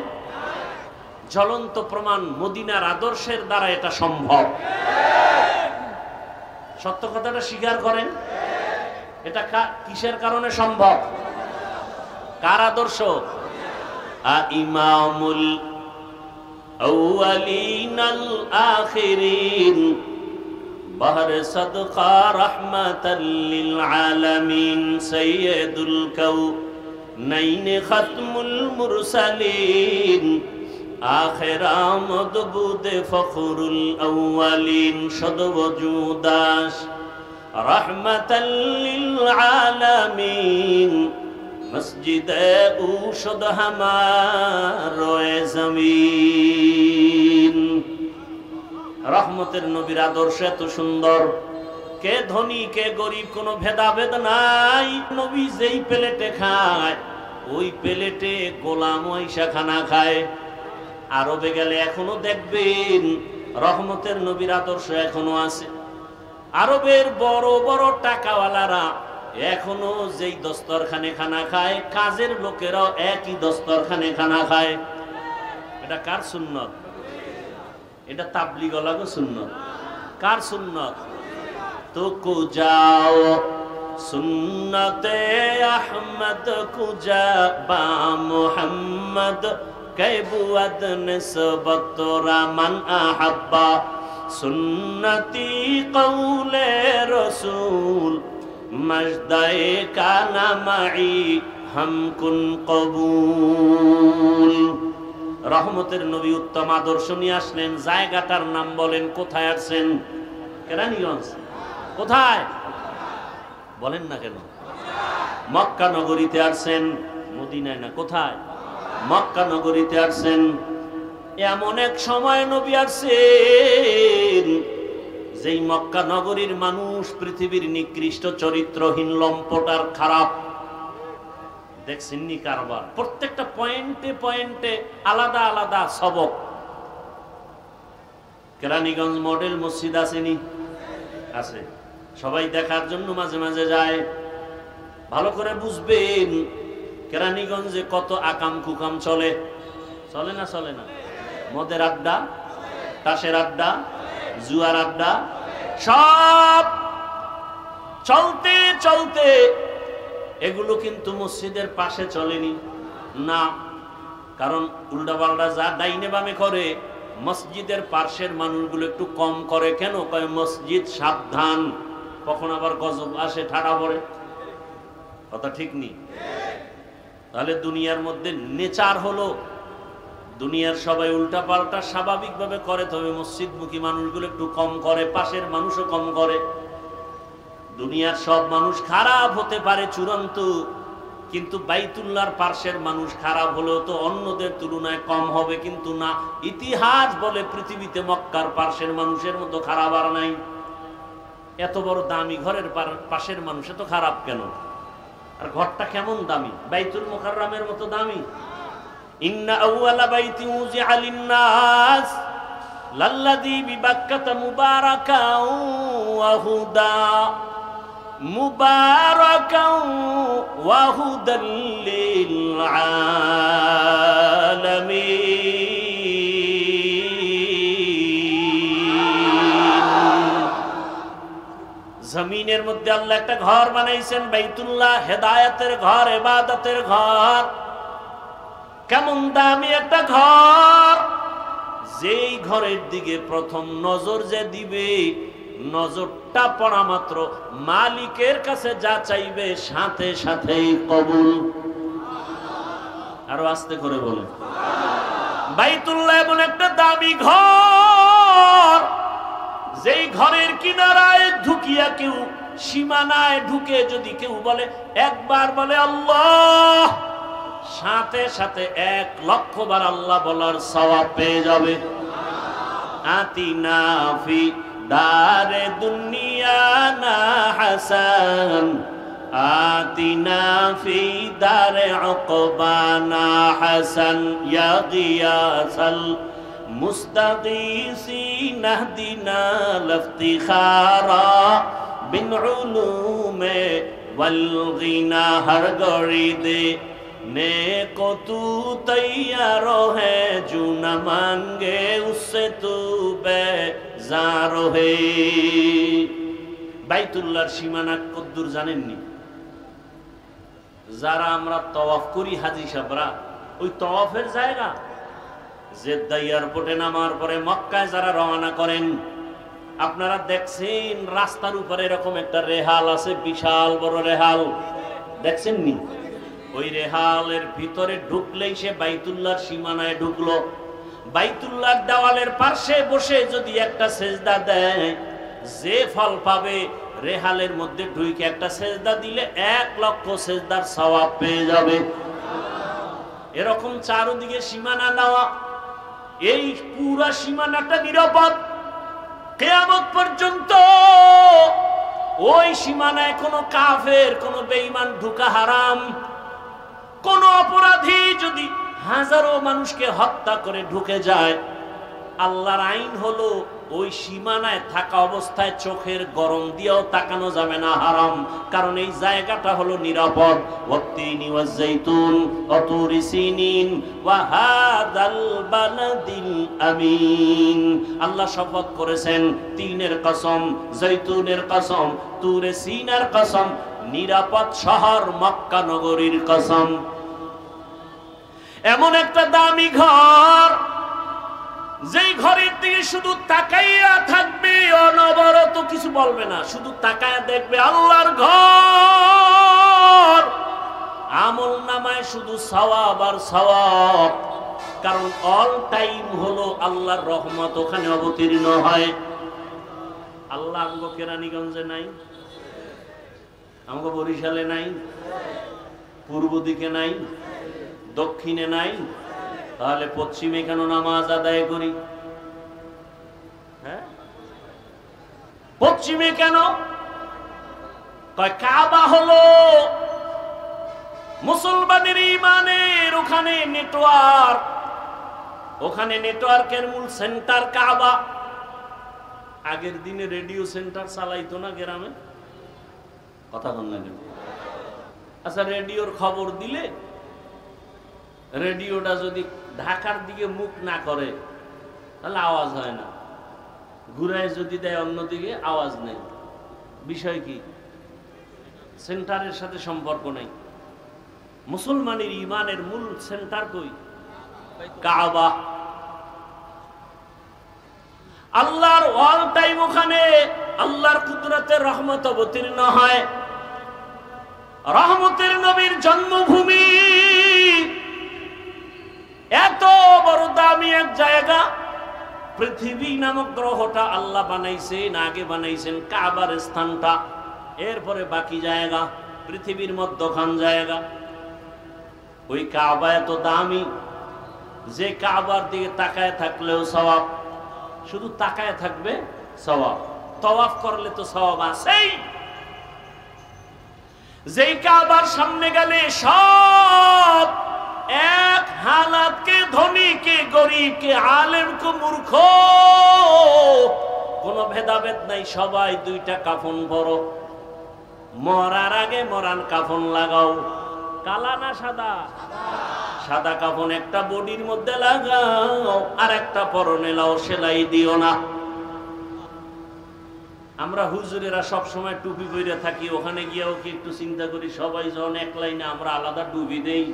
জ্বলন্ত প্রমাণ, মদিনার আদর্শের দ্বারা এটা সম্ভব। সত্য কথাটা স্বীকার করেন। এটা কিসের কারণে সম্ভব? কার আদর্শ? ইমামুল আউয়ালিন আল আখিরিন বাহর সাদকা রাহমাতাল লিল আলামিন সাইয়্যিদুল কাউনাইন খাতমুল মুরসালিন আখির আমদ বুদে ফখরুল আউয়ালিন সদওজুদাস রাহমাতাল লিল আলামিন মসজিদে উশদ হামারোয়ে জমিন। রহমতের নবীর আদর্শ এত সুন্দর, কে ধনী কে গরিব কোনো ভেদাভেদ নাই। নবী যেই প্লেটে খায় ওই প্লেটে গোলাম আয়েশা খানা খায়। আরবে গেলে এখনো দেখবেন রহমতের নবীর আদর্শ এখনো আছে। আরবের বড় বড় টাকাওয়ালারা এখনো যেই দস্তরখানে খানা খায়, কাজের লোকেরাও একই দস্তরখানে খানা খায়। এটা কার সুন্নত? এটা তাবলীগওয়ালাগো সুন্নত। কার সুন্নত? তো কুজাও সুন্নতে আহমদ কুজা বা মুহাম্মদ কৈবুয়াদ নিসবত রামান আহাব্বা সুন্নতি কৌলে রসুল মজদায়ে কানা মাই হামকুন কবুল। রহমতের নবী উত্তম আদর্শ নিয়ে আসলেন। জায়গাটার নাম বলেন, কোথায় আসছেন? কেরানীগঞ্জ। কোথায় বলেন না কেন? মক্কা নগরীতে আসছেন, মদিনায় না। কোথায়? মক্কা নগরীতে আসছেন। এমন এক সময় নবী আসছেন যেই মক্কা নগরীর মানুষ পৃথিবীর নিকৃষ্ট চরিত্রহীন, লম্পট আর খারাপ। দেখছেননি কারবার? প্রত্যেকটা পয়েন্টে পয়েন্টে আলাদা আলাদা সবক। কেরানীগঞ্জ মডেল মসজিদ আসেনি? আছে। সবাই দেখার জন্য মাঝে মাঝে যায়। ভালো করে বুঝবেন কেরানীগঞ্জে কত আকাম কুকাম চলে। চলে না? চলে না? মদের আড্ডা, তাসের আড্ডা, জুয়ার আড্ডা, সব চলতে চলতে এগুলো কিন্তু মসজিদের পাশে চলেনি না। কারণ উল্টাপাল্টা যা ডাইনে বামে করে মসজিদের পাশের মানুষগুলো একটু কম করে। কেন কয়? মসজিদ সাবধান, কখন আবার গজব আসে, ঠাড়া পড়ে। কথা ঠিক নেই? তাহলে দুনিয়ার মধ্যে নেচার হলো দুনিয়ার সবাই উল্টা পাল্টা স্বাভাবিকভাবে করে, তবে মসজিদমুখী মানুষগুলো একটু কম করে, পাশের মানুষও কম করে। দুনিয়ার সব মানুষ খারাপ হতে পারে চূড়ান্ত, কিন্তু বাইতুল্লাহর পাশের মানুষ খারাপ হলেও তো অন্যদের তুলনায় কম হবে, কিন্তু না। ইতিহাস বলে পৃথিবীতে মক্কার পাশের মানুষের মতো খারাপ আর নাই। এত বড় দামি ঘরের পাশের মানুষ এত খারাপ কেন? আর ঘরটা কেমন দামি? বাইতুল মুকাররমের মতো দামি। ইন্না আউয়ালা বাইতি উযিআ লিন-নাস লাল্লাযী বিবাক্কাতা মুবারাকাও ওয়া হুদা মুবারাকাও ওয়া হুদাল লিল আলামিন। জমিনের মধ্যে আল্লাহ একটা ঘর বানাইছেন, বাইতুল্লাহ, হেদায়েতের ঘর, ইবাদতের ঘর। কেমন দামি একটা ঘর! যেই ঘরের দিকে প্রথম নজর যে দিবে, নজরটা পড়া মাত্র মালিকের কাছে যা চাইবে সাথে সাথেই কবুল। আরো আস্তে করে বলেন। বাইতুল্লাহ এমন একটা দামি ঘর, যেই ঘরের কিনারায় ঢুকিয়া কেউ সীমানায় ঢুকে যদি কেউ বলে, একবার বলে আল্লাহ, সাথে সাথে 1,00,000 বার আল্লাহ বলার সওয়াব পেয়ে যাবে। আতিনা ফি দারে দুনিয়ানা হাসান, আতিনা ফি দারে উকবানা হাসান, ইয়া গিয়াসাল মুস্তাগীসিন ইহদিনা লিফতিখারা বিন উলুমে ওয়াল গিনা। হর গড়ি দে नेको तू तैयार है, जो न मांगे उससे तू बेजार है। বাইতুল্লাহর সীমানা কদ্দুর জানেননি? যারা আমরা তওয়াফ করি হাজী সাহেবরা, ওই তওয়াফের জায়গা জেদ্দা এয়ারপোর্টে নামার পরে মক্কায় যারা রওনা করেন, আপনারা দেখছেন রাস্তার উপরে এরকম একটা রেহাল আছে, বিশাল বড় রেহাল, দেখছেন নি? ওই রেহালের ভিতরে ঢুকলেই সে বাইতুল্লাহর সীমানায় ঢুকলো। বাইতুল্লাহর দেওয়ালের পাশে বসে যদি একটা সেজদা দেয়, যে ফল পাবে, রেহালের মধ্যে ঢুকে একটা সেজদা দিলে 1,00,000 সেজদার সওয়াব পেয়ে যাবে। এরকম চারদিকে সীমানা নেওয়া, এই পুরা সীমানাটা নিরাপদ কিয়ামত পর্যন্ত। ওই সীমানায় কোনো কাফের, কোনো বেঈমান ঢুকা হারাম। কোন অপরাধী যদি হাজারো মানুষকে হত্যা করে ঢুকে যায়, আল্লাহর আইন হলো ওই সীমানায় থাকা অবস্থায় চোখের গরম দিয়েও তাকানো যাবে না, হারাম। কারণ এই জায়গাটা হলো নিরাপদ। ওয়াত্তিনি ওয়াজ-যাইতুন ওয়া তুরি সিনিন ওয়া হাদাল বালাদিল আমিন। আল্লাহ শপথ করেছেন তিনের কসম, জৈতুনের কসম, তুরে সিনার কসম, নিরাপদ শহর মক্কা নগরীর কসম। এমন একটা দামি ঘর, যেই ঘরের দিকে শুধু তাকাইয়া থাকবে, অনবরত কিছু বলবে না, শুধু তাকায়া দেখবে আল্লাহর ঘর। আমল নামায় শুধু সওয়াব আর সওয়াব, কারণ অল টাইম হলো আল্লাহর রহমত ওখানে অবতীর্ণ হয়। আল্লাহ আমগো কেরানীগঞ্জে নাই, আমগো বরিশালে নাই, পূর্ব দিকে নাই, দক্ষিণে নাই, তাহলে পশ্চিমে কেন নামাজ আদায় করি? হ্যাঁ, পশ্চিমে কেন? কাবা হলো মুসলমানের ইমানের ওখানে নেটওয়ার্ক, ওখানে নেটওয়ার্কের মূল সেন্টার কাবা। আগের দিনে রেডিও সেন্টার চালাইতো না গ্রামে? কথা বল না। আচ্ছা, রেডিওর খবর দিলে রেডিওটা যদি ঢাকার দিকে মুখ না করে তাহলে আওয়াজ হয় না, ঘুরায় যদি দেয় অন্যদিকে আওয়াজ নেই। বিষয় কি? সেন্টারের সাথে সম্পর্ক নেই। মুসলমানের ইমানের মূল সেন্টার কই? কাবা। আল্লাহর অল টাইম ওখানে আল্লাহর কুদরতের রহমত অবতীর্ণ হয়। রহমতের নবীর জন্মভূমি, এত বড় দামি এক জায়গা। পৃথিবী নামক গ্রহটা আল্লাহ বানাইছেন, আগে বানাইছেন কাবার স্থানটা, এরপরে বাকি জায়গা পৃথিবীর মধ্যখান জায়গা। ওই কাবা এত দামি যে কাবার দিকে তাকায় থাকলেও সওয়াব, শুধু তাকায় থাকবে সওয়াব, তওয়াফ করলে তো সওয়াব আছেই। যেই কাবার সামনে গেলে সব এক হালাতকে, ধনীকে গরিবকে, আলেমকে মূর্খ, কোনো ভেদাভেদ নাই, সবাই দুইটা কাফন পরো। মরার আগে মরান কাফন লাগাও। কালা না সাদা? সাদা কাফন একটা বডির মধ্যে লাগাও, আর একটা পরনে লাও, সেলাই দিও না। আমরা হুজুরেরা সব সময় টুপি পরে থাকি, ওখানে গিয়েও কি একটু চিন্তা করি, সবাই যখন এক লাইনে আমরা আলাদা টুপি দেই,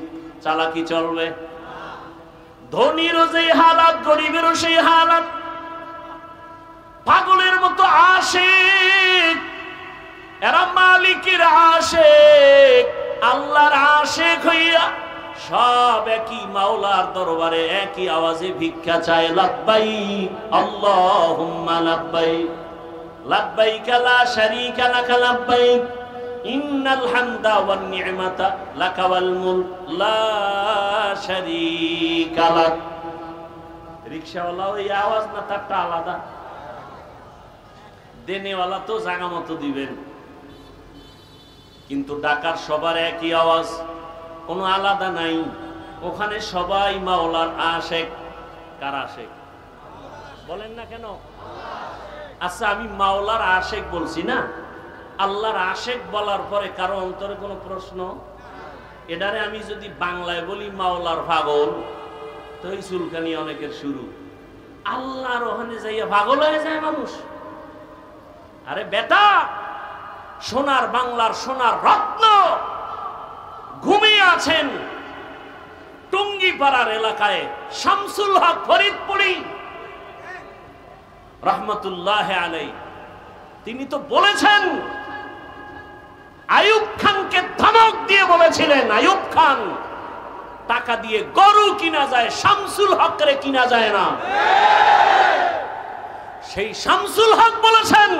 চালাকি চলবে? ধনীরও যে হালাত, গরিবেরও সেই হালাত। পাগলের মতো আশিক, এরা মালিকের আশিক, আল্লাহর আশিক হইয়া সব একই মাওলার দরবারে একই আওয়াজে ভিক্ষা চায়, লাব্বাইক আল্লাহুম্মা লাব্বাইক। লাব্বাইকা লা শারীকা লাকা লাব্বাইক ইন্নাল হামদা ওয়ান নি'মাতা লাকা ওয়াল মুলক লা শারীকা লাক। রিকশাওয়ালা ওই আওয়াজ না তারটা আলাদা, দেনেওয়ালা তো জায়গা মতো দিবেন, কিন্তু ডাকার সবার একই আওয়াজ, কোনো আলাদা নাই। ওখানে সবাই মাওলার আশেক। কার আশেক বলেন না কেন? আচ্ছা, আমি মাওলার আশেক বলছি না, আল্লাহর আশেক বলার পরে কারো অন্তরে কোনো প্রশ্ন? এটারে আমি যদি বাংলায় বলি মাওলার পাগল, তো এই চুলকানি অনেকের শুরু। আল্লাহর ওখানে যাইয়া পাগল হয়ে যায় মানুষ। আরে বেটা, সোনার বাংলার সোনার রত্ন ঘুমিয়ে আছেন টুঙ্গিপাড়ার এলাকায় শামসুল হক ফরিদপুরি রহমতুল্লাহ আলাইহি। তিনি তো বলেছেন, আইয়ুব খানকে ধমক দিয়ে বলেছিলেন, আইয়ুব খান টাকা দিয়ে গরু কিনা যায়, শামসুল হকরে কিনা যায় না। সেই শামসুল হক বলেছেন,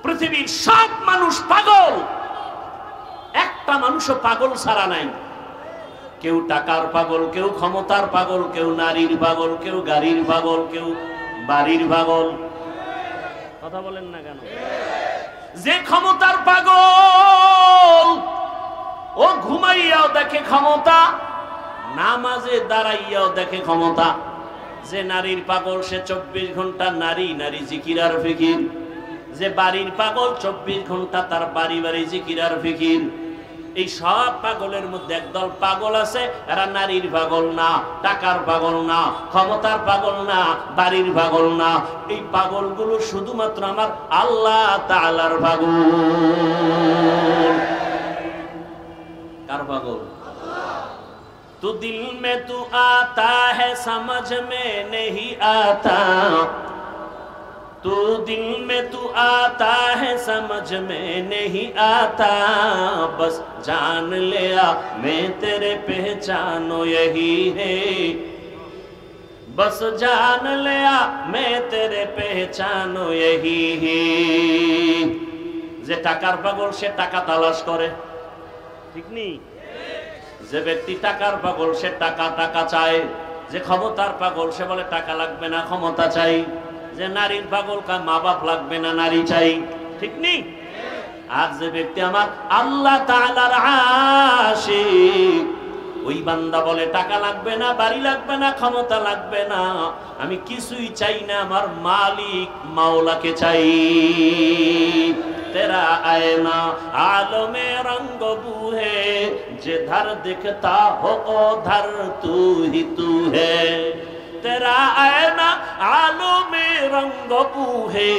পৃথিবীর সব মানুষ পাগল, একটা মানুষও পাগল ছাড়া নাই। কেউ টাকার পাগল, কেউ ক্ষমতার পাগল, কেউ নারীর পাগল, কেউ গাড়ির পাগল, কেউ বাড়ির পাগল। কথা বলেন না কেন? যে ক্ষমতার পাগল ও ঘুমাইয়াও দেখে ক্ষমতা, নামাজে দাঁড়াইয়াও দেখে ক্ষমতা। যে নারীর পাগল সে 24 ঘন্টা নারী নারী জিকির আর ফিকির। যে বাড়ির পাগল 24 ঘন্টা তার বাড়ি বাড়ি জিকির আর ফিকির। এই সব পাগলের মধ্যে একদল পাগল আছে, এরা নারীর পাগল না, টাকার পাগল না, ক্ষমতার পাগল না, বাড়ির পাগল না। এই পাগলগুলো শুধুমাত্র আমার আল্লাহ তাআলার পাগল। কার পাগল? তু দিল মে তু আতা है समझ में नहीं आता, तू दिल में तू आता है समझ में नहीं आता, बस जान लिया मैं तेरे पहचानो यही है, बस जान लिया मैं तेरे पहचानो यही है। যে টাকার পাগল সে টাকা তালাশ করে, ঠিক নেই? যে ব্যক্তি টাকার পাগল সে টাকা টাকা চায়। যে ক্ষমতার পাগল সে বলে টাকা লাগবে না, ক্ষমতা চাই। যে নারীর পাগল কা মা বাপ লাগবে না, নারী চাই, ঠিক নেই? আর যে ব্যক্তি আমার আল্লাহ তাআলার আশিক, ওই বান্দা বলে টাকা লাগবে না, বাড়ি লাগবে না, ক্ষমতা লাগবে না, আমি কিছুই চাই না, আমার মালিক মাওলাকে চাই। तेरा आईना आलमे रंग बूहे, जिधर दिखता हो उधर तू ही तू है। तेरा आईना आलमे रंग बूहे,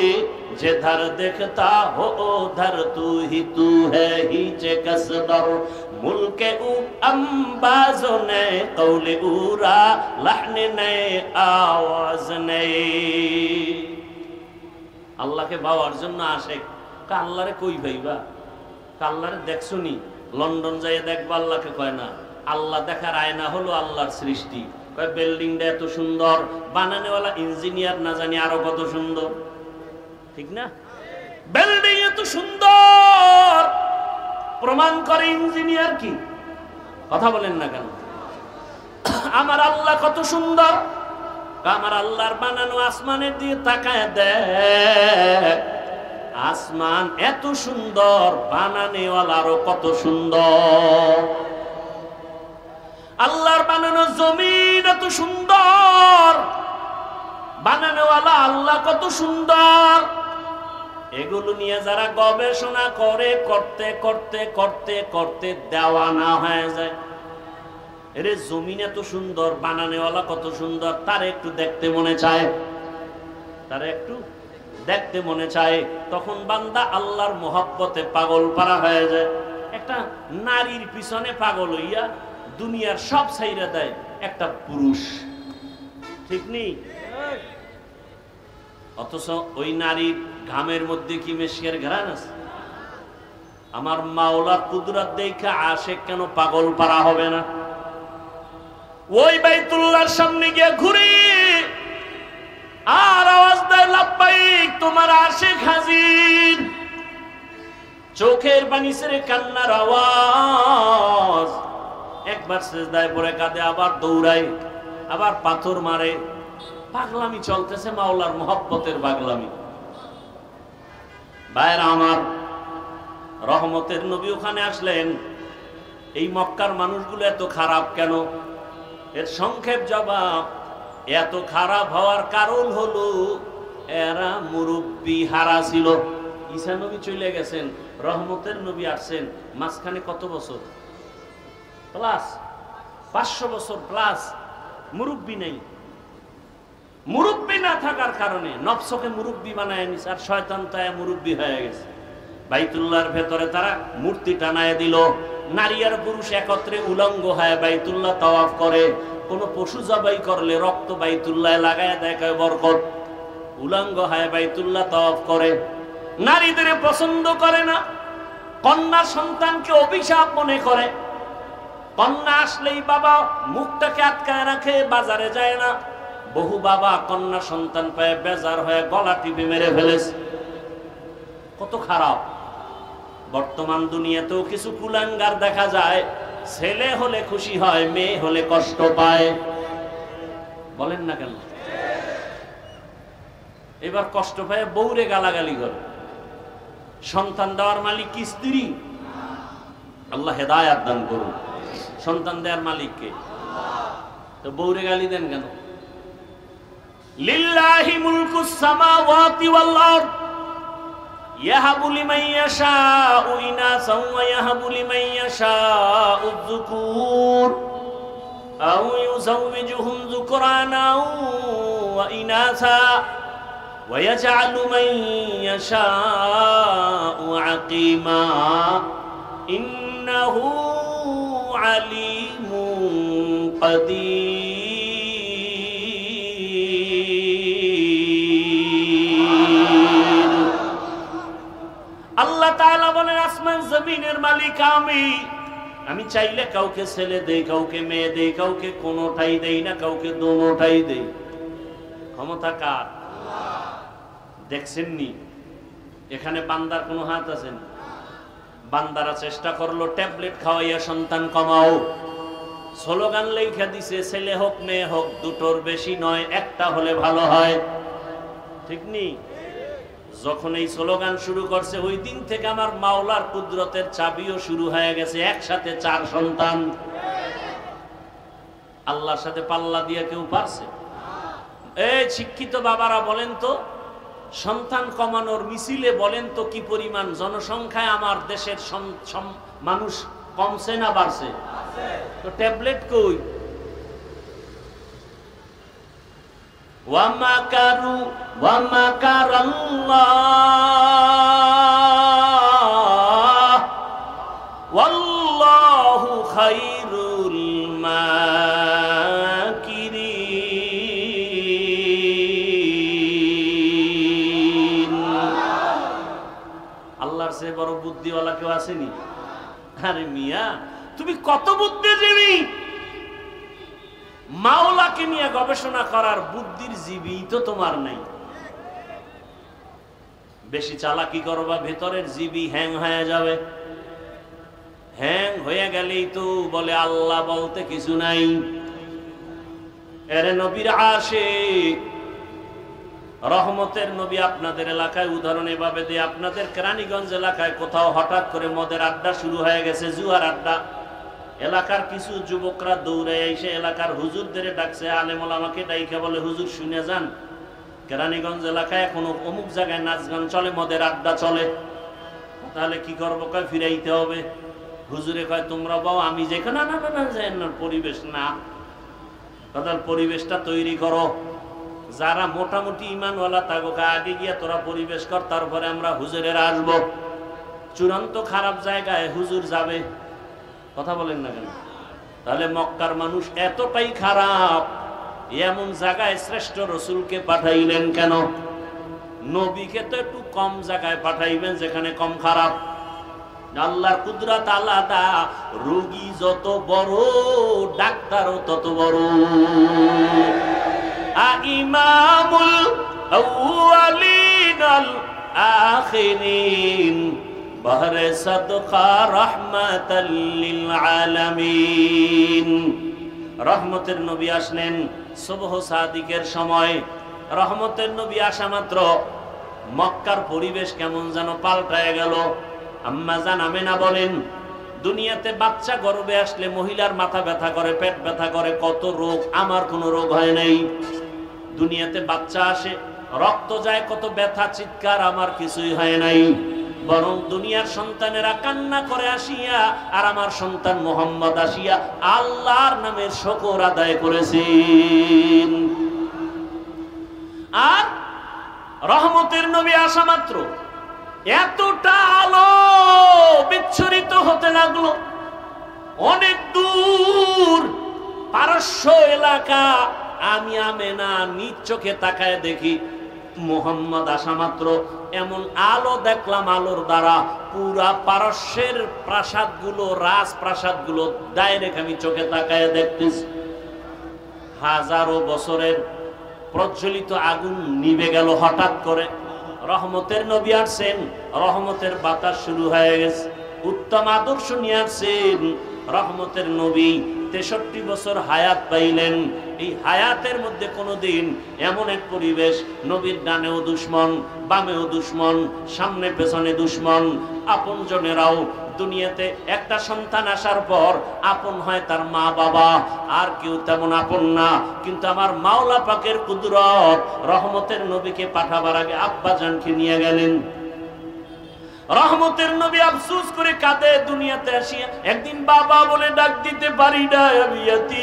जिधर दिखता हो उधर तू ही तू है। हीचे कसदर मुल्के उ अंबाजो ने कौले उरा लहन ने आवाज ने। अल्लाह के पाওয়ার জন্য আশিক। আল্লাহরে কই ভাইবা? আল্লাহরে দেখছনি? লন্ডন যাইয়া দেখবা আল্লাহকে কয় না। আল্লাহ দেখার আয়না হলো আল্লাহর সৃষ্টি। কয় বিল্ডিংটা এত সুন্দর, বানানোওয়ালা ইঞ্জিনিয়ার না জানি আরো কত সুন্দর, ঠিক না? বিল্ডিং এত সুন্দর প্রমাণ করে ইঞ্জিনিয়ার কি? কথা বলেন না কেন? আমার আল্লাহ কত সুন্দর, আমার আল্লাহর বানানো আসমানের দিকে তাকায় দেখ, আসমান এত সুন্দর, বানানেওয়ালারও কত সুন্দর। আল্লাহর বানানো জমিন এত সুন্দর, বানানেওয়ালা আল্লাহ কত সুন্দর। এগুলো নিয়ে যারা গবেষণা করে, করতে করতে করতে করতে দেওয়ানা হয়ে যায়। এরে জমিন এত সুন্দর, বানানেওয়ালা কত সুন্দর, তার একটু দেখতে মনে চায়, তার একটু দেখতে মনে চায়। তখন বান্দা আল্লাহর মোহাব্বতে পাগল পারা হয়ে যায়। একটা নারীর পিছনে পাগল হইয়া দুনিয়ার সব ছাইরা দেয় একটা পুরুষ, ঠিক নেই? অথচ ওই নারীর ঘামের মধ্যে কি মেশকের ঘ্রাণ আছে? আমার মাওলার কুদরত দেখা আশিক কেন পাগল পারা হবে না? ওই বাইতুল্লাহর সামনে গিয়ে ঘুরে আর আওয়াজ দেয় লাব্বাইক, তোমার আশিক হাজির। চোখের পানি ছেড়ে কান্নার আওয়াজ। একবার সিজদায় পড়ে কাঁদে, আবার দৌড়ায়, আবার পাথর মারে। পাগলামি চলতেছে, মাওলার মহব্বতের পাগলামি। ভাইরা আমার, রহমতের নবী ওখানে আসলেন। এই মক্কার মানুষগুলো এত খারাপ কেন? এর সংক্ষেপ জবাব, এত খারাপ হওয়ার কারণ হলো এরা মুরব্বি হারা ছিল। ঈসা নবী চলে গেছেন, রহমতের নবী আসছেন, মাঝখানে কত বছর প্লাস? 500 বছর প্লাস। মুরব্বি নেই। মুরব্বি না থাকার কারণে নফসকে মুরব্বি বানায় নিছে, আর শয়তান তাই মুরব্বি হয়ে গেছে। বাইতুল্লাহর ভেতরে তারা মূর্তি টানায় দিল। নারী আর পুরুষ একত্রে উলঙ্গ হয়ে বাইতুল্লাহ তাওয়াফ করে। কোন পশু জবাই করলে রক্ত বাইতুল্লাহ লাগায় দেয়, বরকত। উলঙ্গ হয়ে বাইতুল্লাহ তাওয়াফ করে। নারীদের পছন্দ করে না, কন্যা সন্তানকে অভিশাপ মনে করে। কন্যা আসলেই বাবা মুখটাকে আটকায় রাখে, বাজারে যায় না। বহু বাবা কন্যা সন্তান পায় বেজার হয়ে গলা টিপে মেরে ফেলেছে। কত খারাপ! বর্তমান দুনিয়াতেও কিছু কুলাঙ্গার দেখা যায়, ছেলে হলে খুশি হয়, মেয়ে হলে কষ্ট পায়। বলেন না কেন? এবার কষ্ট পায় বউরে গালাগালি করে। সন্তান দেওয়ার মালিক কি স্ত্রী? আল্লাহ হেদায়াত দান করুন। সন্তান দেওয়ার মালিককে, তো বউরে গালি দেন কেন? লিল্লাহি মুলকুস সামাওয়াতি ওয়াল আরদ ইয়াহাবু লিমান ইয়াশাউ ইনাসান ওয়া ইয়াহাবু লিমান ইয়াশাউ যুকুর আও ইউযাওবিজুহুম যুকরানাও ওয়া ইনাসা ওয়া ইয়াজআলু মান ইয়াশাউ আকিমা ইন্নাহু আলিমুন কাদির। আল্লাহ তাআলা বলেন, আসমান জমিনের মালিক আমি। আমি চাইলে কাউকে ছেলে দেই, কাউকে মেয়ে দেই, কাউকে কোনোটাই দেই না, কাউকে দোনোটাই দেই। ক্ষমতা কার? দেখছেননি এখানে বান্দার কোনো হাত আছে? বান্দারা চেষ্টা করলো ট্যাবলেট খাওয়াইয়া সন্তান কমাও। স্লোগান লেখা দিছে, ছেলে হোক মেয়ে হোক দুটোর বেশি নয়, একটা হলে ভালো হয়। ঠিক নেই? যখন এই স্লোগান শুরু করছে, ওই দিন থেকে আমার মাওলার কুদরতের চাবিও শুরু হয়ে গেছে। একসাথে 4 সন্তান। আল্লাহর সাথে পাল্লা দিয়ে কেউ পারছে? এই শিক্ষিত বাবারা বলেন তো, সন্তান কমানোর মিছিলে বলেন তো কি পরিমাণ জনসংখ্যায় আমার দেশের মানুষ কমছে না বাড়ছে? তো ট্যাবলেট কই? ওয়ামাকারু ওয়ামাকারাল্লাহ ওয়াল্লাহু খায়রুল মাকিরিন। আল্লাহর চেয়ে বড় বুদ্ধিওয়ালা কেউ আসেনি? আরে মিয়া, তুমি কত বুদ্ধিজীবী! মাওলাকে নিয়ে গবেষণা করার বুদ্ধির জীবী তো তোমার নাই। বেশি চালাকি করবা, ভেতরের জীবী হ্যাং হয়ে যাবে। হ্যাং হয়ে গেলেই তো বলে আল্লাহ বলতে কিছু নাই। এরে নবীর আশিক, রহমতের নবী আপনাদের এলাকায় উদাহরণ এভাবে দেয়। আপনাদের কেরানীগঞ্জ এলাকায় কোথাও হঠাৎ করে মদের আড্ডা শুরু হয়ে গেছে, জুয়ার আড্ডা। এলাকার কিছু যুবকরা দৌড়ে এসে এলাকার হুজুরদের ডাকছে, আলেম ওলামাকে ডাইকে বলে, হুজুর শুনে যান, কেরানীগঞ্জ এলাকায় এখনো অমুক জায়গায় নাচ গান চলে, মদের আড্ডা চলে। তাহলে কি করবো? কয় ফিরাইতে হবে। হুজুরে কয় তোমরা বাও, আমি যেখানে না না না পরিবেশ না, তাদের পরিবেশটা তৈরি করো। যারা মোটামুটি ইমানওয়ালা তাকে আগে গিয়া তোরা পরিবেশ কর, তারপরে আমরা হুজুরের আসবো। চূড়ান্ত খারাপ জায়গায় হুজুর যাবে? কথা বলেন না কেন? তাহলে মক্কার মানুষ এতটাই খারাপ, এমন জায়গায় শ্রেষ্ঠ রসুলকে পাঠাইলেন কেন? নবীকে তো একটু কম জায়গায় পাঠাইবেন যেখানে কম খারাপ। আল্লাহর কুদরত আলাদা। রোগী যত বড়, ডাক্তারও তত বড়। ইমামুল আউয়ালিন আল আখিরিন বহরে সাদকা রাহমাতাল লিল আলামিন। রহমতের নবী আসলেন সুবহ সাদিকের সময়। রহমতের নবী আসা মাত্র মক্কার পরিবেশ কেমন যেন পাল্টায় গেল। আম্মা জান আমেনা বলেন, দুনিয়াতে বাচ্চা গর্ভে আসলে মহিলার মাথা ব্যথা করে, পেট ব্যথা করে, কত রোগ, আমার কোনো রোগ হয় নাই। দুনিয়াতে বাচ্চা আসে, রক্ত যায়, কত ব্যথা, চিৎকার, আমার কিছুই হয় নাই। বরং দুনিয়ার সন্তানেরা কান্না করে আসিয়া আর আমার সন্তান মুহাম্মদ আসিয়া আল্লাহর নামে শুকর আদায় করেছেন। আর রহমতের নবী আসা মাত্র এতটা আলো বিচ্ছুরিত হতে লাগলো, অনেক দূর পারস্য এলাকা। আমি আমেনা নিজ চোখে তাকায় দেখি মুহাম্মদ আসা মাত্র এমন আলো দেখলাম, আলোর দ্বারা পুরা পারস্যের প্রাসাদগুলো, রাজপ্রাসাদগুলো ডাইরেক্ট আমি চোখে তাকায় দেখতেছি। হাজারো বছরের প্রজ্বলিত আগুন নিভে গেল হঠাৎ করে। রহমতের নবী আসছেন, রহমতের বাতাস শুরু হয়ে গেছে, উত্তম আদর্শ নিয়ে আসছেন। রহমতের নবী 63 বছর হায়াত পাইলেন। এই হায়াতের মধ্যে কোনোদিন এমন এক পরিবেশ, নবীর ডানেও দুশ্মন, বামেও দুশ্মন, সামনে পেছনে দুশ্মন। আপন জনেরাও দুনিয়াতে একটা সন্তান আসার পর আপন হয় তার মা বাবা, আর কেউ তেমন আপন না। কিন্তু আমার মাওলা পাকের কুদরত, রহমতের নবীকে পাঠাবার আগে আব্বা জানকে নিয়ে গেলেন। রহমতের নবী আফসোস করে কাঁদে দুনিয়াতে আসিয়া, একদিন বাবা বলে ডাক দিতে পারি না, আমি ইয়াতীম।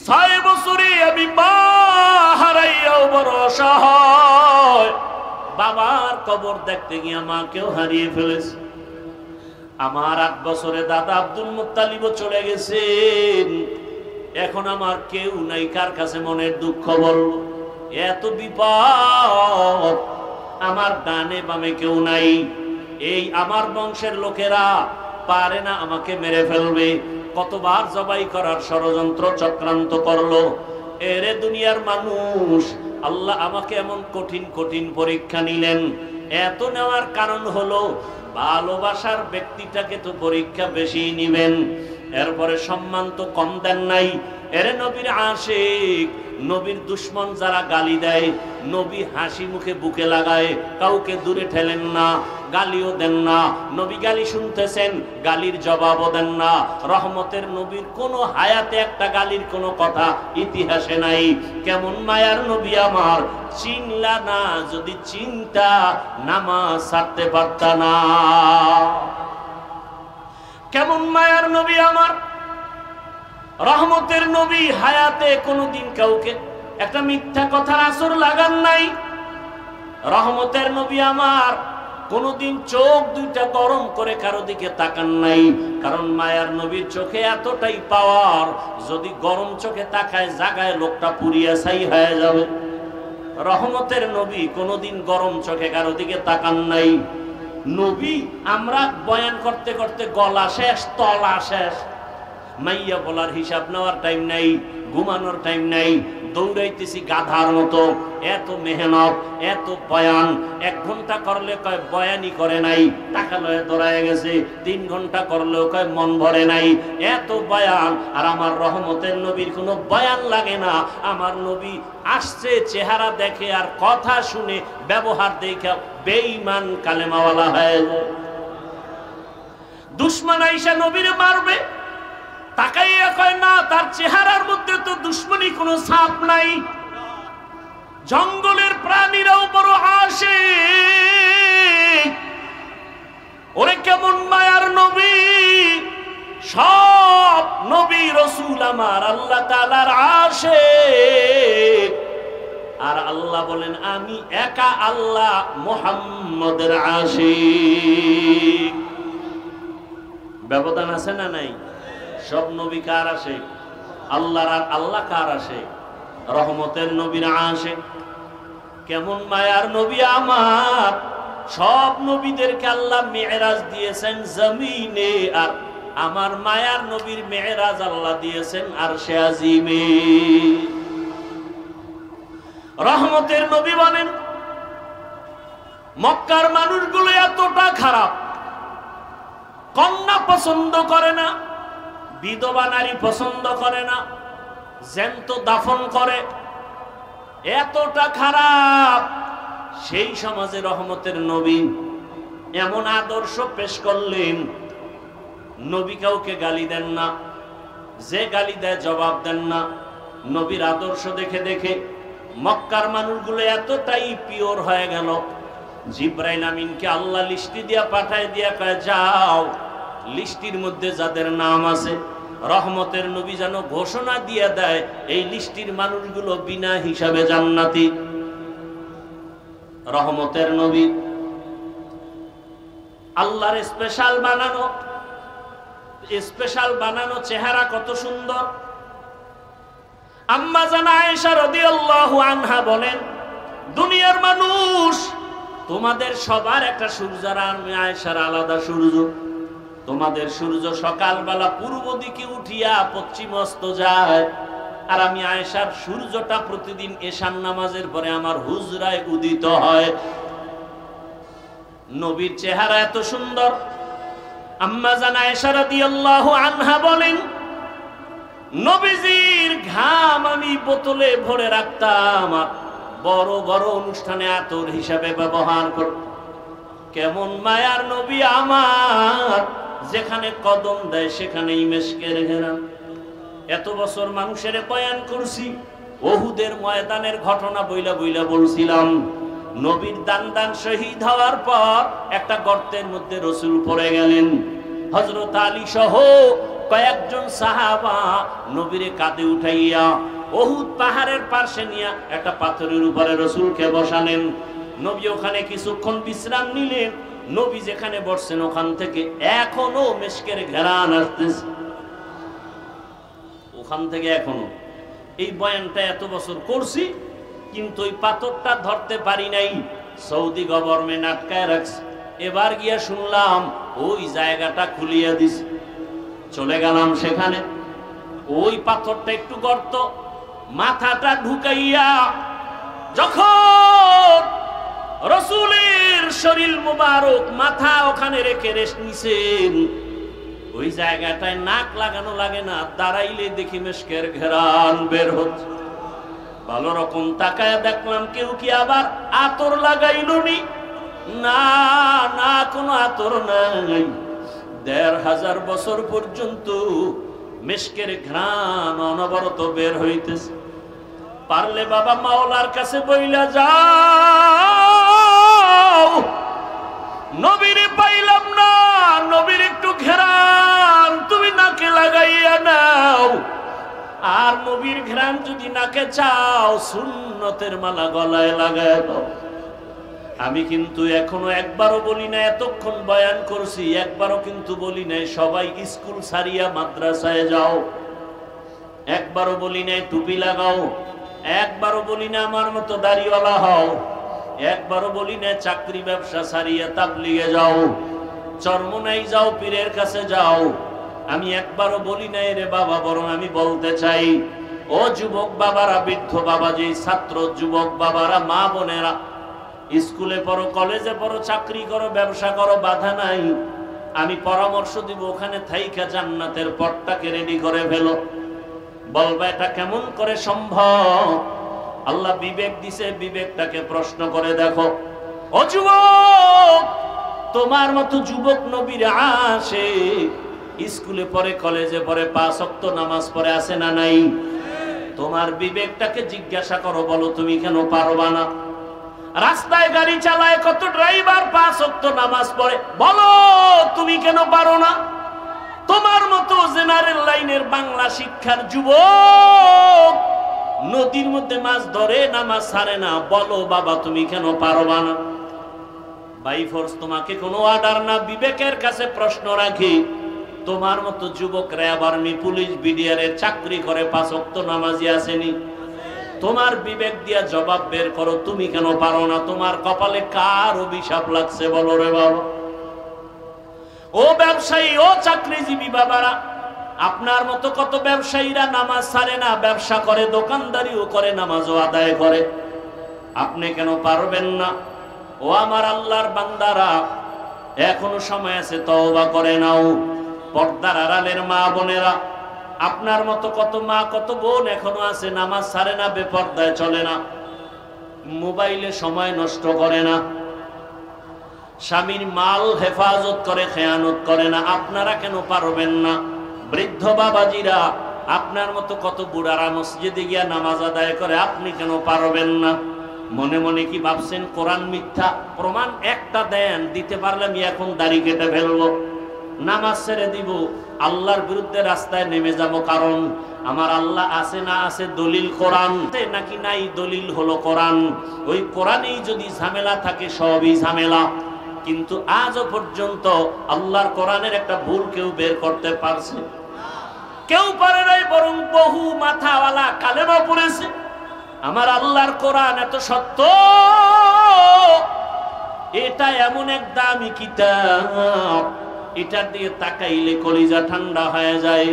6 বছরে আমি মা হারাইয়াও বড় অসহায়। বাবার কবর দেখতে গিয়ে মাকেও হারিয়ে ফেলেছে। আমার 8 বছরে দাদা আব্দুল মুত্তালিবও চলে গেছেন। এখন আমার কেউ নাই, কার কাছে মনের দুঃখ বলবো? এত বিপদ, আমার ডানে বামে কেউ নাই। এই আমার বংশের লোকেরা পারে না, আমাকে মেরে ফেলবে। কতবার জবাই করার ষড়যন্ত্র চক্রান্ত করলো। এরে দুনিয়ার মানুষ, আল্লাহ আমাকে এমন কঠিন কঠিন পরীক্ষা নিলেন। এত নেওয়ার কারণ হলো ভালোবাসার ব্যক্তিটাকে তো পরীক্ষা বেশি নিবেন, এরপরে সম্মান তো কম দেন নাই। এরে নবীর আশিক, নবীর দুশ্মন যারা গালি দেয়, নবী হাসি মুখে বুকে লাগায়, কাউকে দূরে ঠেলেন না, গালিও দেন না। নবী গালি শুনতেছেন, গালির জবাবও দেন না। রহমতের নবীর কোনো হায়াতে একটা গালির কোনো কথা ইতিহাসে নাই। কেমন মায়ার নবী আমার, চিনলা না, যদি চিন্তা নামাজ ছাড়তে পারতা না। কেমন মায়ার নবী আমার, রহমতের নবী হায়াতে কোনোদিন কাউকে একটা মিথ্যা কথার আসর লাগান নাই। রহমতের নবী আমার কোনোদিন চোখ দুইটা গরম করে কারো দিকে তাকান নাই। কারণ মায়ার নবীর চোখে এতটাই পাওয়ার, যদি গরম চোখে তাকায় জাগায় লোকটা পুড়িয়া ছাই হয়ে যাবে। রহমতের নবী কোনোদিন গরম চোখে কারো দিকে তাকান নাই। নবী আমরা বয়ান করতে করতে গলা শেষ, তলা শেষ, মাইয়া বলার হিসাব নেওয়ার টাইম নাই, ঘুমানোর টাইম নাই, দৌড়াইতেছি গাধার মতো। এত মেহনত, এত বয়ান, 1 ঘন্টা করলে কয় বয়ানই করে নাই, টাকা লয়ে দৌড়ায় গেছে। 3 ঘন্টা করলেও কয় মন ভরে নাই। এত বয়ান, আর আমার রহমতের নবীর কোনো বয়ান লাগে না। আমার নবী আসছে, চেহারা দেখে আর কথা শুনে, ব্যবহার দেখে বেঈমান কালেমাওয়ালা হয়ে যায়। দুশমন আইসা নবীরে মারবে, তাকাইয়া কয় না, তার চেহারার মধ্যে তো দুশ্মনী কোনো ছাপ নাই। জঙ্গলের প্রাণীরাও বড় আসে, ওরে কেমন মায়ার নবী। সব নবী রাসূল আমার আল্লাহ তাআলার আশিক। আর আল্লাহ বলেন আমি একা আল্লাহ মুহাম্মদের আশিক। ব্যবধান আছে না নাই? সব নবী কার আসে? আল্লাহর। আর আল্লাহ কার আসে? রহমতের নবীর আসে। কেমন মায়ার নবী আমার। সব নবীদেরকে আল্লাহ মেরাজ দিয়েছেন জমিনে, আর আমার মায়ার নবীর মেরাজ আল্লাহ দিয়েছেন আরশে আজিমে। রহমতের নবী বলেন, মক্কার মানুষগুলো এতটা খারাপ, কন্যা পছন্দ করে না, বিধবা নারী পছন্দ করে না, জ্যান্ত দাফন করে, এতটা খারাপ। সেই সমাজে রহমতের নবী এমন আদর্শ পেশ করলেন, নবী কাউকে গালি দেন না, যে গালি দেয় জবাব দেন না। নবীর আদর্শ দেখে দেখে মক্কার মানুষগুলো এতটাই পিওর হয়ে গেল, জিব্রাইল আমিনকে আল্লাহ লিস্টি দিয়া পাঠায় দিয়া কয়, যাও লিস্টির মধ্যে যাদের নাম আছে রহমতের নবী যেন ঘোষণা দিয়ে দেয় এই লিস্টির মানুষগুলো বিনা হিসাবে জান্নাতি। রহমতের নবী আল্লাহর স্পেশাল বানানো চেহারা কত সুন্দর। আম্মা জান আয়েশা রাদিয়াল্লাহু আনহা বলেন, দুনিয়ার মানুষ তোমাদের সবার একটা সূর্য, আর আমি আয়েশার আলাদা সূর্য। তোমাদের সূর্য সকালবেলা পূর্ব দিকে উঠিয়া পশ্চিম অস্ত যায়, আর আমি আয়েশার সূর্যটা প্রতিদিন এশার নামাজের পরে আমার হুজরায় উদিত হয়। নবীর চেহারা এত সুন্দর। আম্মা জান আয়েশা রাদিয়াল্লাহু আনহা বলেন, নবীজির ঘাম আমি বোতলে ভরে রাখতাম, বড় বড় অনুষ্ঠানে আতর হিসাবে ব্যবহার করত। কেমন মায়ার নবী আমার, যেখানে কদম দেয় সেখানেই মেশকের ঘেরান। এত বছর মানুষের বয়ান করছি, ওহুদের ময়দানের ঘটনা বইলা বইলা বলছিলাম। নবীর দান শহীদ হওয়ার পর একটা গর্তের মধ্যে রাসূল পড়ে গেলেন। হযরত আলী সহ কয়েকজন সাহাবা নবীরে কাঁধে উঠাইয়া ওহুদ পাহাড়ের পাশে নিয়ে একটা পাথরের উপরে রাসূলকে বসালেন। নবী ওখানে কিছুক্ষণ বিশ্রাম নিলেন। নবী যেখানে বসছেন ওখান থেকে এখনো মেশকের ঘেরান আসতেছে, ওখান থেকে এখনো। এই বয়ানটা এত বছর করছি, কিন্তু ওই পাথরটা ধরতে পারি নাই, সৌদি গভর্নমেন্ট আটকায় রাখছে। এবার গিয়া শুনলাম ওই জায়গাটা খুলিয়া দিছে, চলে গেলাম সেখানে। ওই পাথরটা একটু গর্ত, মাথাটা ঢুকাইয়া যখন রাসূলের শরীর মুবারক মাথা ওখানে রেখে রেস্ট নিছেন, ওই জায়গাটায় নাক লাগানো লাগে না, দাঁড়াইলে দেখি মেশকের ঘেরান বের হচ্ছে। ভালো রকম তাকায় দেখলাম কেউ কি আবার আতর লাগাইলো নি? না না, কোনো আতর নাই। ১৫০০ বছর পর্যন্ত মেশকের ঘ্রাণ অনবরত বের হইতেছে। পারলে বাবা মাওলার কাছে বইলা যাও, নবীরে পাইলাম না, নবীর একটু ঘ্রাণ তুমি নাকে লাগাইয়া নাও। আর নবীর ঘ্রাণ যদি নাকে চাও, সুন্নতের মালা গলায় লাগায় দাও। আমি কিন্তু এখনো একবারও বলি না, এতক্ষণ বয়ান করছি একবারও কিন্তু বলি নাই সবাই স্কুল ছাড়িয়া মাদ্রাসায় যাও। একবারও বলি নাই টুপি লাগাও। একবারও বলি না আমার মতো দাড়িওয়ালা হও। একবারও বলি না চাকরি ব্যবসা ছাড়িয়া তাবলিগে যাও, চরমনাই যাও, পীরের কাছে যাও। আমি একবারও বলি নাই রে বাবা, বরং আমি বলতে চাই, ও যুবক বাবারা, বৃদ্ধ বাবাজি, ছাত্র যুবক বাবারা, মা বোনেরা, স্কুলে পড়ো, কলেজে পড়ো, চাকরি করো, ব্যবসা করো, বাধা নাই। আমি পরামর্শ দিব, ওখানে থাইকা জান্নাতের পথটাকে রেডি করে ফেলো। বলবা এটা কেমন করে সম্ভব? আল্লাহ বিবেক দিছে, বিবেকটাকে প্রশ্ন করে দেখো। ও যুবক, তোমার মতো যুবক নবীর আসে, স্কুলে পড়ে, কলেজে পড়ে, ৫ ওয়াক্ত নামাজ পড়ে, আছে না নাই? তোমার বিবেকটাকে জিজ্ঞাসা করো, বলো তুমি কেন পারবা না? রাস্তায় গাড়ি চালায় কত ড্রাইভার ৫ ওয়াক্ত নামাজ পড়ে, বলো তুমি কেন পারো না? তোমার মতো জেনারেল লাইনের বাংলা শিক্ষার যুবক নদীর মধ্যে মাছ ধরে, নামাজ ছাড়ে না, বলো বাবা তুমি কেন পারবা না? বাই ফোর্স তোমাকে কোনো অর্ডার না, বিবেকের কাছে প্রশ্ন রাখি, তোমার মতো যুবক র্যাব, আর্মি, পুলিশ, বিডিআর এর চাকরি করে, ৫ ওয়াক্ত নামাজি আসেনি? তোমার বিবেক দিয়া জবাব বের করো, তুমি কেন পারো না? তোমার কপালে কার অভিশাপ লাগছে বলো রে বাবা? ও ব্যবসায়ী, ও চাকরিজীবী বাবারা, আপনার মতো কত ব্যবসায়ীরা নামাজ ছাড়ে না, ব্যবসা করে, দোকানদারিও করে, নামাজও আদায় করে। আপনি কেন পারবেন না? ও আমার আল্লাহর বান্দারা, এখনো সময় আছে, তওবা করে নাও। পর্দার আড়ালের মা বোনেরা, আপনার মতো কত মা কত বোন এখনো আছে, নামাজ ছাড়ে না, বেপর্দায় চলে না, মোবাইলে সময় নষ্ট করে না, স্বামীর মাল হেফাজত করে, খেয়ানত করে না। আপনারা কেন পারবেন না? বৃদ্ধ বাবাজিরা, আপনার মতো কত বুড়ারা মসজিদে গিয়া নামাজ আদায় করে, আপনি কেন পারবেন না? মনে মনে কি ভাবছেন কোরআন মিথ্যা? প্রমাণ একটা দেন, দিতে পারলে আমি এখন দাড়ি কেটে ফেলবো, নামাজ ছেড়ে দিব, আল্লাহর বিরুদ্ধে রাস্তায় নেমে যাব। কারণ আমার আল্লাহ আছে না আছে দলিল কোরআন, নাকি নাই দলিল হলো কোরআন। ওই কোরআনেই যদি ঝামেলা থাকে, সবই ঝামেলা। কিন্তু আজও পর্যন্ত আল্লাহর কোরআনের একটা ভুল কেউ বের করতে পারছে? কেউ পারে নাই, বরং বহু মাথাওয়ালা কালেমা পড়েছে। আমার আল্লাহর কোরআন এত সত্য, এটা এমন এক দামি কিতাব, এটা দিয়ে তাকাইলে কলিজা ঠান্ডা হয়ে যায়।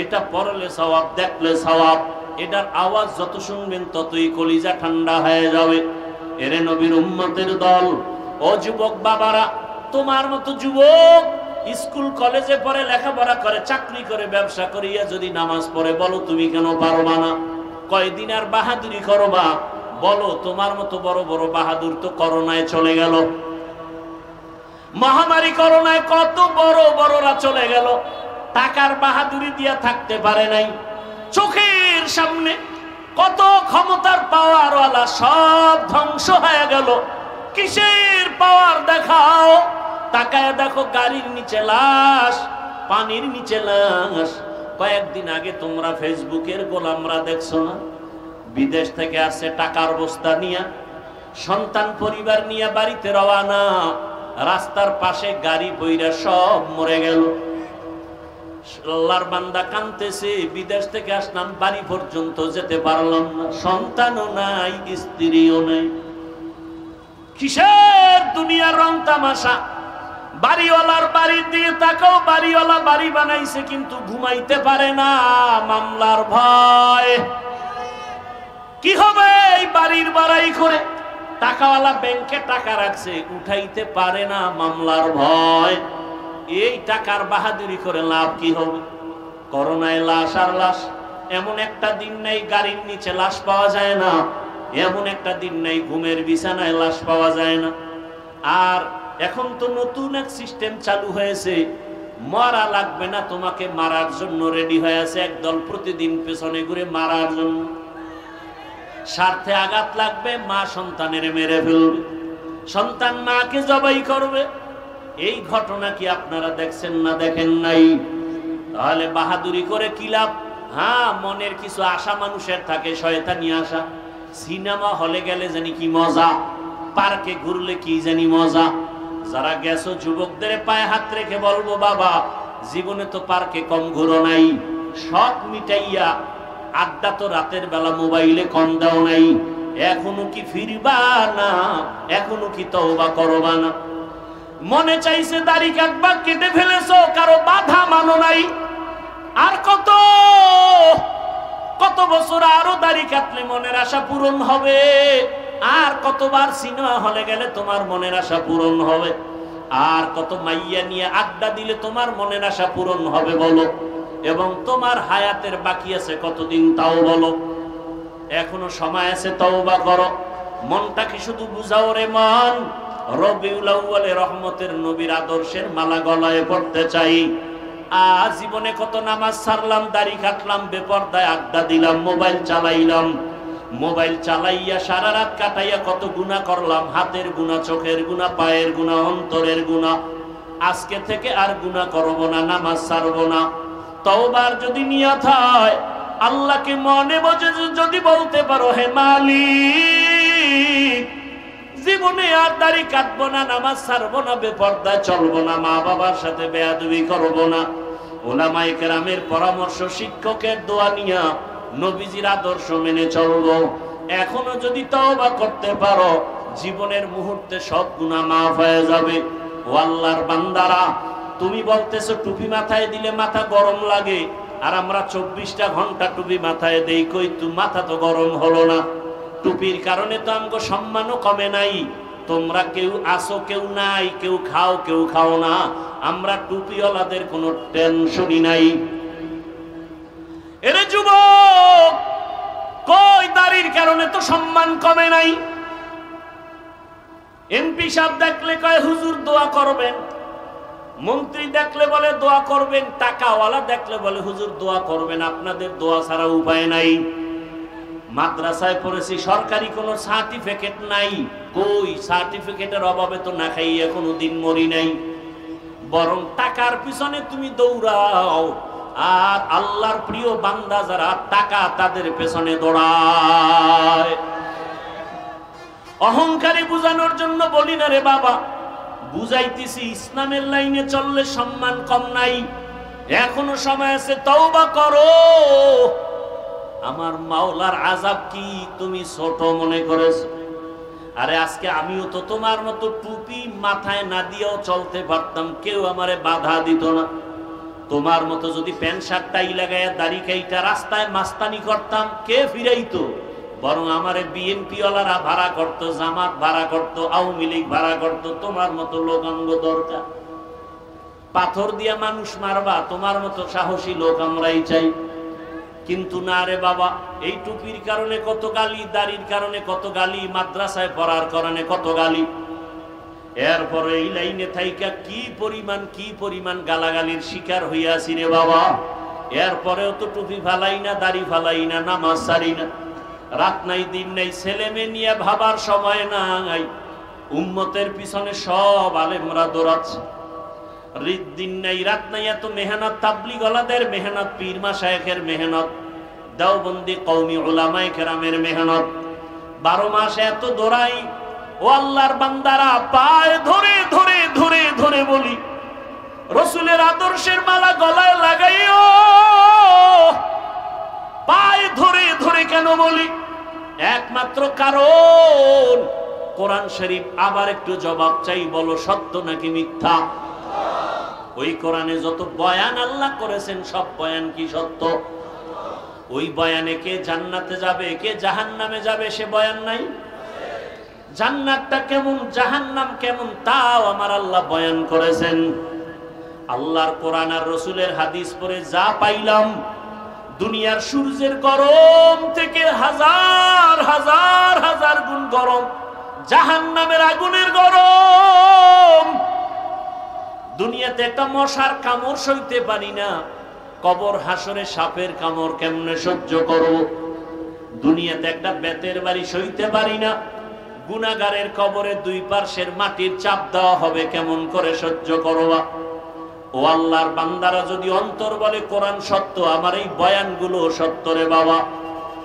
এটা পড়লে সওয়াব, দেখলে সওয়াব, এটার আওয়াজ যত শুনবেন ততই কলিজা ঠান্ডা হয়ে যাবে। এরে নবীর উম্মতের দল, ও যুবক বাবারা, তোমার মতো যুবক স্কুল কলেজে পড়ে, লেখাপড়া করে, চাকরি করে, ব্যবসা করিয়া যদি নামাজ পড়ে, বলো তুমি কেন পারবা না? কয়দিন আর বাহাদুরি করবা? বলো, তোমার মতো বড় বড় বাহাদুর তো করোনায় চলে গেল, মহামারী করোনায় কত বড় বড়রা চলে গেল, টাকার বাহাদুরি দিয়া থাকতে পারে নাই। চোখের সামনে কত ক্ষমতার পাওয়ারওয়ালা সব ধ্বংস হয়ে গেল। কিসের পাওয়ার দেখাও? তাকায় দেখো, গাড়ির নিচে লাশ, পানির নিচে লাশ। কয়েকদিন আগে তোমরা ফেসবুকের গোলামরা দেখছো না? বিদেশ থেকে আসছে টাকার বস্তা নিয়ে, সন্তান পরিবার নিয়ে বাড়িতে রওয়ানা, রাস্তার পাশে গাড়ি বইরা সব মরে গেল। আল্লাহর বান্দা কাঁদতেছে, বিদেশ থেকে আসলাম, বাড়ি পর্যন্ত যেতে পারলাম না, সন্তানও নাই, স্ত্রীও নাই। কিসের দুনিয়ার রং তামাশা? বাড়িওয়ালার বাড়ির দিকে তাকাও, বাড়িওয়ালা বাড়ি বানাইছে কিন্তু ঘুমাইতে পারে না, মামলার ভয়। কি হবে এই বাড়ির বাড়াই করে? টাকাওয়ালা ব্যাংকে টাকা রাখছে, উঠাইতে পারে না, মামলার ভয়। এই টাকার বাহাদুরি করে লাভ কি হবে? করোনায় লাশ আর লাশ। এমন একটা দিন নাই গাড়ির নিচে লাশ পাওয়া যায় না, এমন একটা দিন নাই ঘুমের বিছানায় লাশ পাওয়া যায় না। আর এখন তো নতুন এক সিস্টেম চালু হয়েছে, মারা লাগবে না, তোমাকে মারার জন্য রেডি হয়ে আছে একদল, প্রতিদিন পেছনে ঘুরে মারার জন্য। স্বার্থে আঘাত লাগবে, মা সন্তানের মেরে ফেলবে, সন্তান মাকে জবাই করবে। এই ঘটনা কি আপনারা দেখছেন না দেখেন নাই? তাহলে বাহাদুরি করে কি লাভ? হ্যাঁ, মনের কিছু আশা মানুষের থাকে, শয়তানি আশা। সিনেমা হলে গেলে জানি কি মজা, পার্কে ঘুরলে কি জানি মজা। যারা গেছো যুবকদের পায়ে হাত রেখে বলবো, বাবা জীবনে তো পার্কে কম ঘুরো নাই, শখ মিটাইয়া আড্ডা তো রাতের বেলা মোবাইলে কম দাও নাই, এখনো কি ফিরবা না? এখনো কি তওবা করবা না? মনে চাইছে দাড়ি কাটবা, কেটে ফেলেছো, কারো বাধা মানো নাই। আর কত কত বছর আরো দাড়ি কাটলে মনের আশা পূরণ হবে? আর কতবার সিনেমা হলে গেলে তোমার মনের আশা পূরণ হবে? আর কত মাইয়া নিয়ে আড্ডা দিলে তোমার মনের আশা পূরণ হবে বলো? এবং তোমার হায়াতের বাকি আছে কতদিন তাও বলো? এখনো সময় আছে, তওবা করো। মনটা কি শুধু বুঝাও রে মন, রবিউল আউয়ালে রহমতের নবীর আদর্শের মালা গলায় পড়তে চাই। জীবনে কত নামাজ ছাড়লাম, দাড়ি কাটলাম, বেপরদায় আড্ডা দিলাম, মোবাইল চালাইলাম, মোবাইল চালাইয়া সারা রাত কাটাইয়া কত গুনাহ করলাম, হাতের গুনাহ, চোখের গুনাহ, পায়ের গুনাহ, অন্তরের গুনাহ। আজকে থেকে আর গুনাহ করব না, নামাজ ছাড়বো না। তওবার যদি নিয়ত হয়, আল্লাহকে মনে বুঝে যদি বলতে পারো, হে মালিক জীবনে আর দাড়ি কাটবো না, নামাজ ছাড়বো না, বেপরদায় চলবো না, মা বাবার সাথে বেয়াদবি করবো না, উলামায়ে কেরামের পরামর্শ, শিক্ষকের দোয়া নিয়া নবীজির আদর্শ মেনে চলবো। এখনো যদি তওবা করতে পারো, জীবনের মুহূর্তে সব গুনাহ মাফ হয়ে যাবে। ও আল্লাহর বান্দারা, তুমি বলতেছো টুপি মাথায় দিলে মাথা গরম লাগে, আর আমরা 24টা ঘন্টা টুপি মাথায় দেই, কই তুমি মাথা তো গরম হলো না। টুপির কারণে তো আমগো সম্মানও কমে নাই। তোমরা কেউ আসো কেউ নাই, কেউ খাও কেউ খাও না, আমরা টুপিওয়ালাদের কোনো টেনশনই নাই। এরে যুবক, কই দাড়ির কারণে তো সম্মান কমে নাই। এমপি সাহেব দেখলে কয় হুজুর দোয়া করবেন, মন্ত্রী দেখলে বলে দোয়া করবেন, টাকাওয়ালা দেখলে বলে হুজুর দোয়া করবেন, আপনাদের দোয়া ছাড়া উপায় নাই। মাদ্রাসায় পড়েছি, সরকারি কোনো সার্টিফিকেট নাই, কই সার্টিফিকেটের অভাবে তো না খাইয়ে কোনো দিন মরি নাই। বরং টাকার পিছনে তুমি দৌড়াও, আর আল্লাহর প্রিয় বান্দা যারা টাকা তাদের পেছনে দৌড়ায়। অহংকারী বুঝানোর জন্য বলি না রে বাবা, বুঝাইতেছি ইসলামের লাইনে চললে সম্মান কম নাই। এখনো সময় আছে, তওবা করো। আমার মাওলার আযাব কি তুমি ছোট মনে করেছো? আরে আজকে আমিও তো তোমার মতো টুপি মাথায় না দিয়েও চলতে পারতাম, কেউ আমারে বাধা দিত না। তোমার মতো যদি প্যান্ট শার্ট টাই লাগাইয়া দাড়ি কাইটা রাস্তায় মাস্তানি করতাম, কে ফিরাইতো? বরং আমারে বিএনপি ওয়ালারা ভাড়া করতো, জামাত ভাড়া করতো, আওয়ামী লীগ ভাড়া করতো। তোমার মতো লোক আমগো দরকার। পাথর দিয়া মানুষ মারবা, তোমার মতো সাহসী লোক আমরাই চাই। কিন্তু না রে বাবা, এই টুপির কারণে কত গালি, দাড়ির কারণে কত গালি, মাদ্রাসায় পড়ার কারণে কত গালি। এরপরে এই লাইনে থাইকা কি পরিমাণ গালাগালির শিকার হইয়াছি রে বাবা। এরপরেও তো টুপি ফালাই না, দাড়ি ফালাই না, নামাজ ছাড়ি না। রাত নাই দিন নাই, ছেলে মেয়ে নিয়ে ভাবার সময় নাই। উম্মতের পিছনে সব আলেমরা দৌড়াচ্ছে। দিন নাই রাত নাই, এত মেহনত, তাবলীগ ওয়ালাদের মেহনত, পীর মাশায়েখের মেহনত, দেওবন্দি কওমি উলামায়ে কেরামের মেহনত। 12 মাস এত দৌড়াই। ও আল্লাহর বান্দারা, পায়ে ধরে ধরে ধরে ধরে বলি, রাসূলের আদর্শের মালা গলায় লাগাইও। পায়ে ধরে ধরে কেন বলি? একমাত্র কারণ কোরআন শরীফ। আবার একটু জবাব চাই, বলো সত্য নাকি মিথ্যা? ওই কোরআনে যত বয়ান আল্লাহ করেছেন, সব বয়ান কি সত্য? ওই বয়ানে কে জান্নাতে যাবে, কে জাহান্নামে যাবে, সে বয়ান নাই? জান্নাতটা কেমন, জাহান্নাম কেমন, তাও আমার আল্লাহ বয়ান করেছেন। আল্লাহর কোরআন আর রাসূলের হাদিস পড়ে যা পাইলাম, দুনিয়ার সূর্যের গরম থেকে হাজার হাজার হাজার গুণ গরম জাহান্নামের আগুনের গরম। দুনিয়াতে একটা মশার কামড় সইতে পারি না, কবর হাসরে সাপের কামড় কেমনে সহ্য করব? দুনিয়াতে একটা বেতের বাড়ি সইতে পারি না, গুনাহগারের কবরে 2 পার্শ্বের মাটির চাপ দেওয়া হবে, কেমন করে সহ্য করবা? ও আল্লাহর বান্দারা, যদি অন্তর বলে কোরআন সত্য, আমার এই বয়ানগুলো সত্য রে বাবা।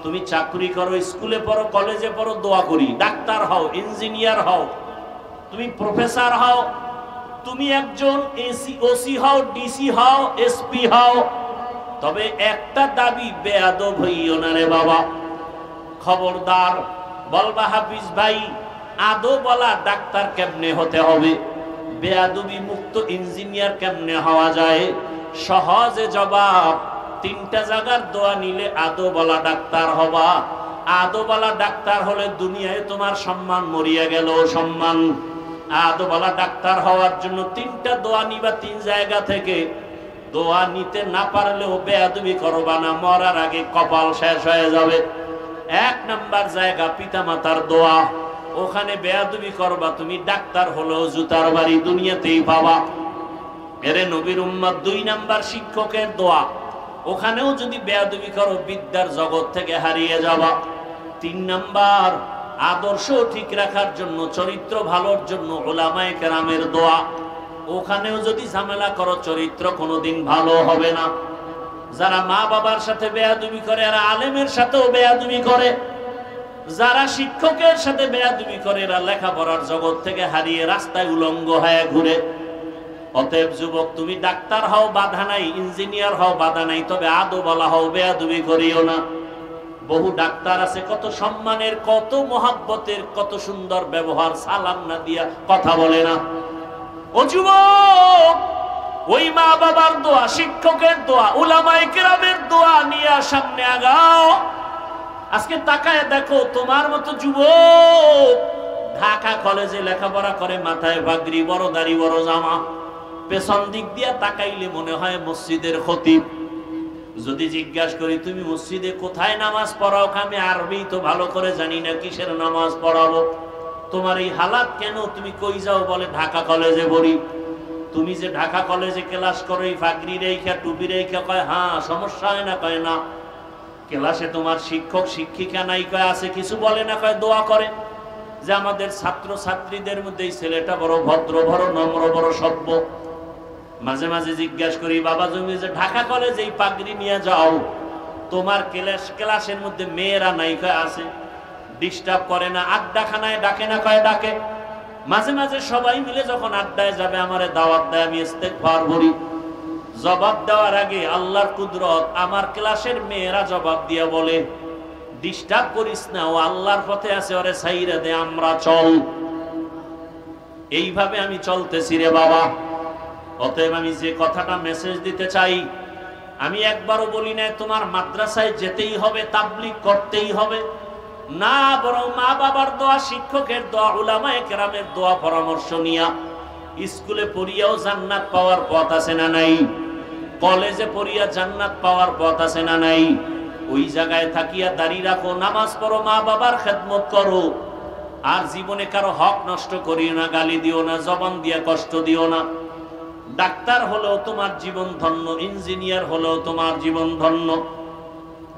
তুমি চাকরি করো, স্কুলে পড়ো, কলেজে পড়ো, দোয়া করি, ডাক্তার হও, ইঞ্জিনিয়ার হও, তুমি প্রফেসর হও, তুমি একজন ওসি হও, ডিসি হও, এসপি হও, তবে একটা দাবি, বেয়াদব হইও না রে বাবা। খবরদার। বলবা হাফিজ ভাই, আদবওয়ালা ডাক্তার কেমনে হতে হবে, বেয়াদবি মুক্ত ইঞ্জিনিয়ার কেমনে হওয়া যায়? সহজে জবাব, 3টা জায়গার দোয়া নিলে আদবওয়ালা ডাক্তার হবা। আদবওয়ালা ডাক্তার হলে দুনিয়ায় তোমার সম্মান মরিয়া গেল সম্মান। আদবওয়ালা ডাক্তার হওয়ার জন্য 3টা দোয়া নিবা, 3 জায়গা থেকে। দোয়া নিতে না পারলেও বেয়াদবি করবা না, মরার আগে কপাল শেষ হয়ে যাবে। 1 নাম্বার জায়গা পিতামাতার দোয়া, ওখানে বেয়াদবি করবা, তুমি ডাক্তার হলো জুতার বাড়ি দুনিয়াতেই পাবা। এরে নবীর উম্মত। 2 নাম্বার শিক্ষকের দোয়া, ওখানেও যদি বেয়াদবি করো বিদ্যার জগৎ থেকে হারিয়ে যাবা। 3 নাম্বার আদর্শ ঠিক রাখার জন্য, চরিত্র ভালোর জন্য উলামায়ে কেরামের দোয়া, ওখানেও যদি ঝামেলা করো চরিত্র কোনোদিন ভালো হবে না। যারা মা বাবার সাথে বেয়াদবি করে, এরা আলেমের সাথেও বেয়াদবি করে। যারা শিক্ষকের সাথে বেয়াদবি করে, এরা লেখাপড়ার জগৎ থেকে হারিয়ে রাস্তায় উলঙ্গ হয়ে ঘুরে। অতএব যুবক, তুমি ডাক্তার হও বাধা নাই, ইঞ্জিনিয়ার হও বাধা নাই, তবে আদবওয়ালা হও, বেয়াদবি করিও না। বহু ডাক্তার আছে কত সম্মানের, কত মহব্বতের, কত সুন্দর ব্যবহার, সালাম না দিয়া কথা বলে না। ও যুবক, ওই মা বাবার দোয়া, শিক্ষকের দোয়া, উলামায়ে কেরামের দোয়া নিয়ে সামনে আগাও। আজকে তাকায় দেখো, তোমার মতো যুবক ঢাকা কলেজে লেখাপড়া করে, মাথায় পাগড়ি, বড় দাড়ি, বড় জামা, পেছন দিক দিয়া তাকাইলে মনে হয় মসজিদের খতিব। যদি জিজ্ঞাসা করি তুমি মসজিদে কোথায় নামাজ পড়াও, আমি আরবি তো ভালো করে জানি না, কিসের নামাজ পড়াবো? তোমার এই হালাত কেন? তুমি কই যাও? বলে ঢাকা কলেজে পড়ি। তুমি যে ঢাকা কলেজে ক্লাস করো এই পাগড়ি রেখা, টুপি রেখা? কয় হ্যাঁ। সমস্যা হয় না? কয় না। ক্লাসে তোমার শিক্ষক শিক্ষিকা নাই? কয় আছে। কিছু বলে না? কয় দোয়া করে যে আমাদের ছাত্র ছাত্রীদের মধ্যে এই ছেলেটা বড় ভদ্র, বড় নম্র, বড় সভ্য। মাঝে মাঝে জিজ্ঞাসা করি, বাবা তুমি যে ঢাকা কলেজে এই পাগড়ি নিয়ে যাও, তোমার ক্লাসের মধ্যে মেয়েরা নাই? কয় আছে। ডিস্টার্ব করে না? আড্ডাখানায় ডাকে না? কয় ডাকে। মাঝে মাঝে সবাই মিলে যখন আড্ডায় যাবে আমারে দাওয়াত দেয়, আমি ইস্তেগফার করি। জবাব দেওয়ার আগে আল্লাহর কুদরত, আমার ক্লাসের মেয়েরা জবাব দিয়া বলে, ডিস্টার্ব করিস না, ও আল্লাহর পথে আছে, ওরে ছাইরা দে, আমরা চল। এইভাবে আমি চলতেছি রে বাবা। অতএব আমি যে কথাটা মেসেজ দিতে চাই, আমি একবারও বলি না তোমার মাদ্রাসায় যেতেই হবে, তাবলীগ করতেই হবে না, বরং মা বাবার দোয়া, শিক্ষকের দোয়া, উলামায়ে কেরামের দোয়া পরামর্শ নিয়া স্কুলে পড়িয়াও জান্নাত পাওয়ার পথ আছে না নাই? কলেজে পড়িয়া জান্নাত পাওয়ার পথ আছে না নাই? ওই জায়গায় থাকিয়া দাঁড়ি রাখো, নামাজ পড়ো, মা বাবার খেদমত করো, আর জীবনে কারো হক নষ্ট করিও না, গালি দিও না, জবান দিয়া কষ্ট দিও না। ডাক্তার হলেও তোমার জীবন ধন্য, ইঞ্জিনিয়ার হলেও তোমার জীবন ধন্য।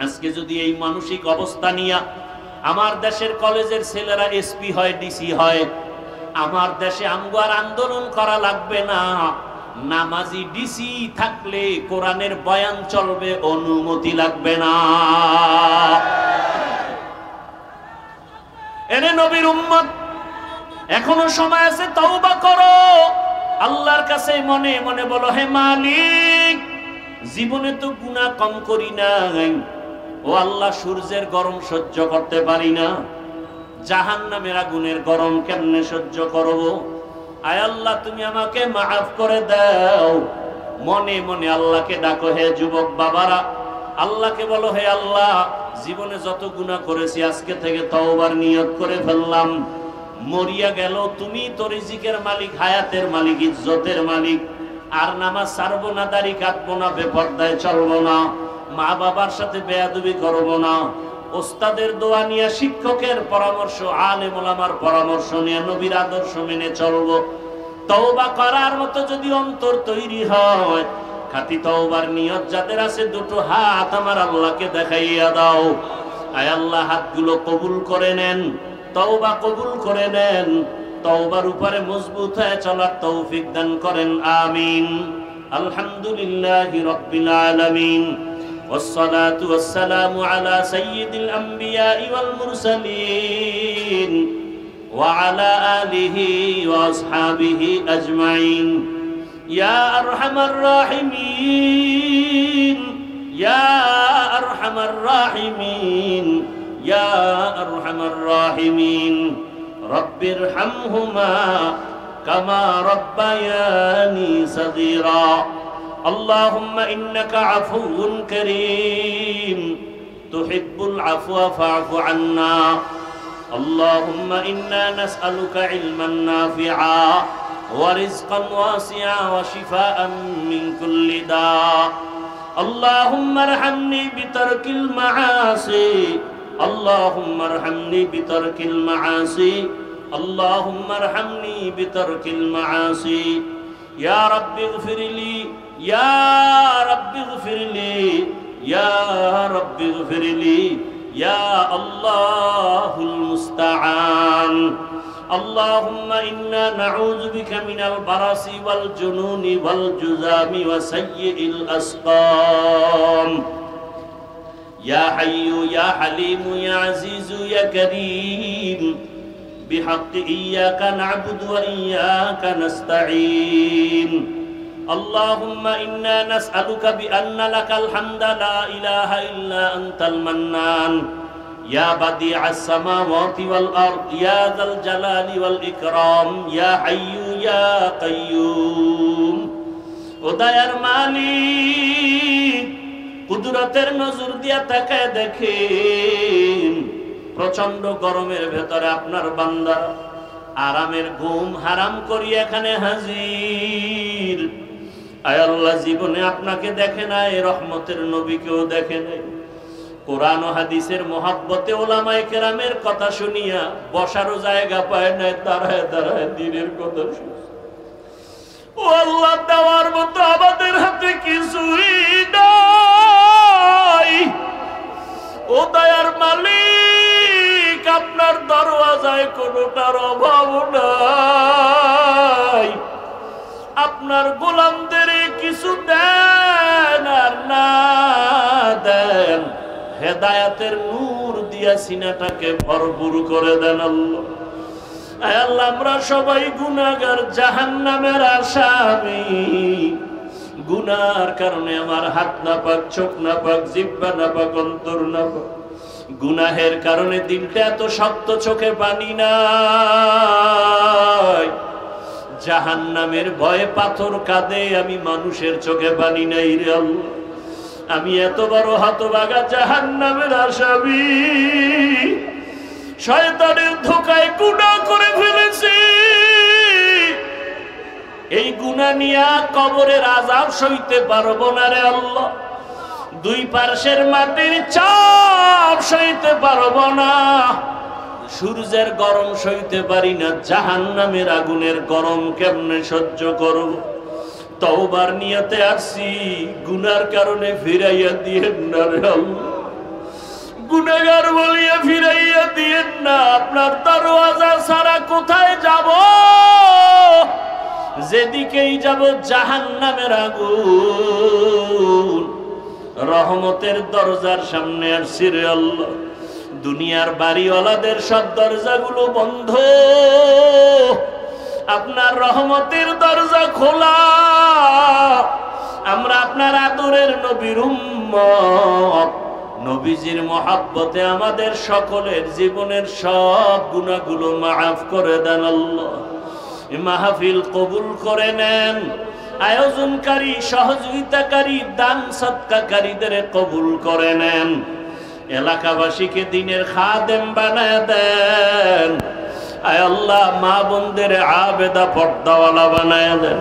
আজকে যদি এই মানসিক অবস্থা নিয়া আমার দেশের কলেজের ছেলেরা এসপি হয়, ডিসি হয়, আমার দেশে আমগো আর আন্দোলন করা লাগবে না। নামাজি ডিসি থাকলে কোরআনের বয়ান চলবে, অনুমতি লাগবে না। এনে নবীর উম্মত, এখনো সময় আছে, তওবা করো। আল্লাহর কাছে মনে মনে বলো, হে মালিক, জীবনে তো গুনাহ কম করি নাই। ও আল্লাহ, সূর্যের গরম সহ্য করতে পারি না, জাহান্নামের আগুনের গরম কেমনে সহ্য করব? আয় আল্লাহ, তুমি আমাকে মাফ করে দাও। মনে মনে আল্লাহকে ডাকো। হে যুবক বাবারা, আল্লাহকে বলো, হে আল্লাহ, জীবনে যত গুনাহ করেছি আজকে থেকে তওবার নিয়ত করে ফেললাম। মরিয়া গেল, তুমি তো রিজিকের মালিক, হায়াতের মালিক, ইজ্জতের মালিক। আর নামাজ ছাড়বো না, দাড়ি কাটবো না, বেপরদায় চলবো না, মা বাবার সাথে বেয়াদবি করবো না, ওস্তাদের দোয়া নিয়ে, শিক্ষকের পরামর্শ, আলেম ওলামার পরামর্শ নিয়ে নবীর আদর্শ মেনে চলবো। তওবা করার মতো যদি অন্তর তৈরি হয়, খাঁটি তওবার নিয়ত যাদের আছে, দুটো হাত আমার আল্লাহকে দেখাইয়া দাও। আয় আল্লাহ, হাতগুলো কবুল করে নেন, তওবা কবুল করে নেন, তওবার উপরে মজবুত হয়ে চলার তৌফিক দান করেন। আমিন। আলহামদুলিল্লাহি রাব্বিল আলামিন, والصلاة والسلام على سيد الأنبياء والمرسلين وعلى آله وأصحابه أجمعين. يا أرحم الراحمين، يا أرحم الراحمين، يا أرحم الراحمين، رب ارحمهما كما ربياني صغيرا. اللهم إنك عفو كريم تحب العفو فاعف عنا. اللهم إنا نسألك علما نافعا ورزقا واسعا وشفاء من كل داء. اللهم ارحمني بترك المعاصي، اللهم ارحمني بترك المعاصي، اللهم ارحمني بترك المعاصي. يا رب اغفر لي، يا رب اغفر لي، يا رب اغفر لي، يا الله المستعان. اللهم إنا نعوذ بك من البرص والجنون والجذام وسيء الأسقام. يا حي يا حليم يا عزيز يا كريم، بحق إياك نعبد وإياك نستعين. اللهم إنا نسألك بأن لك الحمد لا إله إلا أنت المنان، يا بديع السماوات والأرض، يا ذا الجلال والإكرام، يا حي يا قيوم. ও দয়ার মালিক, কুদরতের নজর দিয়া তাকায় দেখেন, প্রচন্ড গরমের ভেতরে আপনার বান্দা আরামের ঘুম হারাম করি এখানে হাজির। আয় আল্লাহ, জীবনে আপনাকে দেখে নাই, রহমতের নবীকেও দেখে নাই। কোরআন ও হাদিসের মহাব্বতে ওলামায়ে কেরামের কথা শুনিয়া বসারও জায়গা পায় নাই, দাঁড়ায় দাঁড়ায় দিনের কথা শুনে। ও আল্লাহ, দেওয়ার মতো আমাদের হাতে কিছুই নাই। ও দয়ার মালিক, আপনার দরওয়াজায় কোনোটার অভাব নাই। আপনার গোলামদের কিছু দেন আর না দেন, হেদায়েতের নূর দিয়া সিনাটাকে ভরপুর করে দেন আল্লাহ। আয় আল্লাহ, আমরা সবাই গুনাহগার, জাহান্নামের আসামি। গুনার কারণে আমার হাত নাপাক, চোখ নাপাক, জিহ্বা নাপাক, অন্তর নাপাক। গুনাহের কারণে দিলটা এত শক্ত, চোখে পানি নাই। জাহান্নামের ভয়ে পাথর কাঁদে, আমি মানুষের চোখে পানি নাই রে আল্লাহ। আমি এত বড় হতভাগা জাহান্নামের আসামি, শয়তানের ধোঁকায় গুনাহ করে ফেলেছি। এই গুনাহ নিয়া কবরের আযাব সইতে পারবো না রে আল্লাহ। দুই পার্শ্বের মাটির চাপ সইতে পারবো না। সূর্যের গরম সইতে পারি না, জাহান্নামের আগুনের গরম কেমনে সহ্য করব? তওবার নিয়তে আসছি, গুনার কারণে ফিরাইয়া দিয়েন না রে আল্লাহ। গুনাহগার বলিয়া ফিরাইয়া দিয়েন না। আপনার দরওয়াজা ছাড়া কোথায় যাব? যেদিকেই যাব জাহান্নামের আগুন। রহমতের দরজার সামনে আসছি রে আল্লাহ। দুনিয়ার বাড়িওয়ালাদের সব দরজাগুলো বন্ধ, আপনার রহমতের দরজা খোলা। আমরা আপনার আদরের নবীর উম্মত, নবীজির মহাব্বতে আমাদের সকলের জীবনের সব গুনাহগুলো মাফ করে দেন আল্লাহ। মাহফিল কবুল করে নেন। আয়োজনকারী, সহযোগিতাকারী, দান সদকাকারীদের কবুল করে নেন। এলাকাবাসীকে দিনের খাদেম বানায় দেন। আয় আল্লাহ, মা বোনদের আবেদা পর্দাওয়ালা বানায় দেন।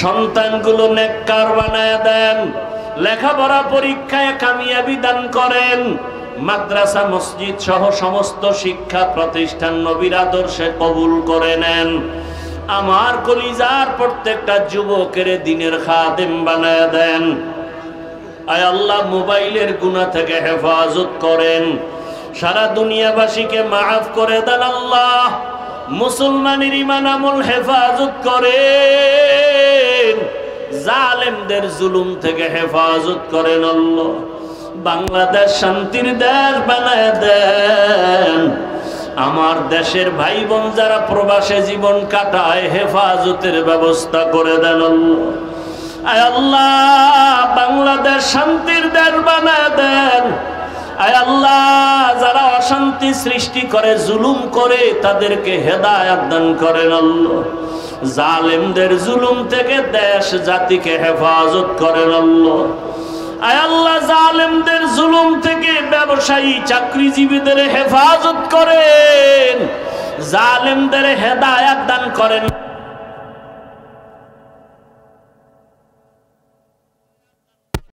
সন্তানগুলো নেককার বানায় দেন। লেখাপড়া পরীক্ষায় কামিয়াবি দান করেন। মাদ্রাসা, মসজিদ সহ সমস্ত শিক্ষা প্রতিষ্ঠান নবীর আদর্শে কবুল করে নেন। আমার কলিজার প্রত্যেকটা যুবকের দিনের খাদেম বানায় দেন। আয় আল্লাহ, মোবাইলের গুনাহ থেকে হেফাজত করেন। সারা দুনিয়াবাসীকে মাফ করে দেন আল্লাহ। মুসলমানের ঈমান আমল হেফাজত করেন। জালেমদের জুলুম থেকে হেফাজত করেন আল্লাহ। বাংলাদেশ শান্তির দেশ বানায় দেন। আমার দেশের ভাই বোন যারা প্রবাসে জীবন কাটায়, হেফাজতের ব্যবস্থা করে দেন আল্লাহ। আয় আল্লাহ, বাংলাদেশ শান্তির দেশ বানায় দেন। আয় আল্লাহ, যারা অশান্তি সৃষ্টি করে, জুলুম করে, তাদেরকে হেদায়েত দান করেন আল্লাহ। জালেমদের জুলুম থেকে দেশ জাতিকে হেফাজত করেন আল্লাহ। আয় আল্লাহ, জালেমদের জুলুম থেকে ব্যবসায়ী, চাকরিজীবীদের হেফাজত করেন। জালেমদের হেদায়েত দান করেন।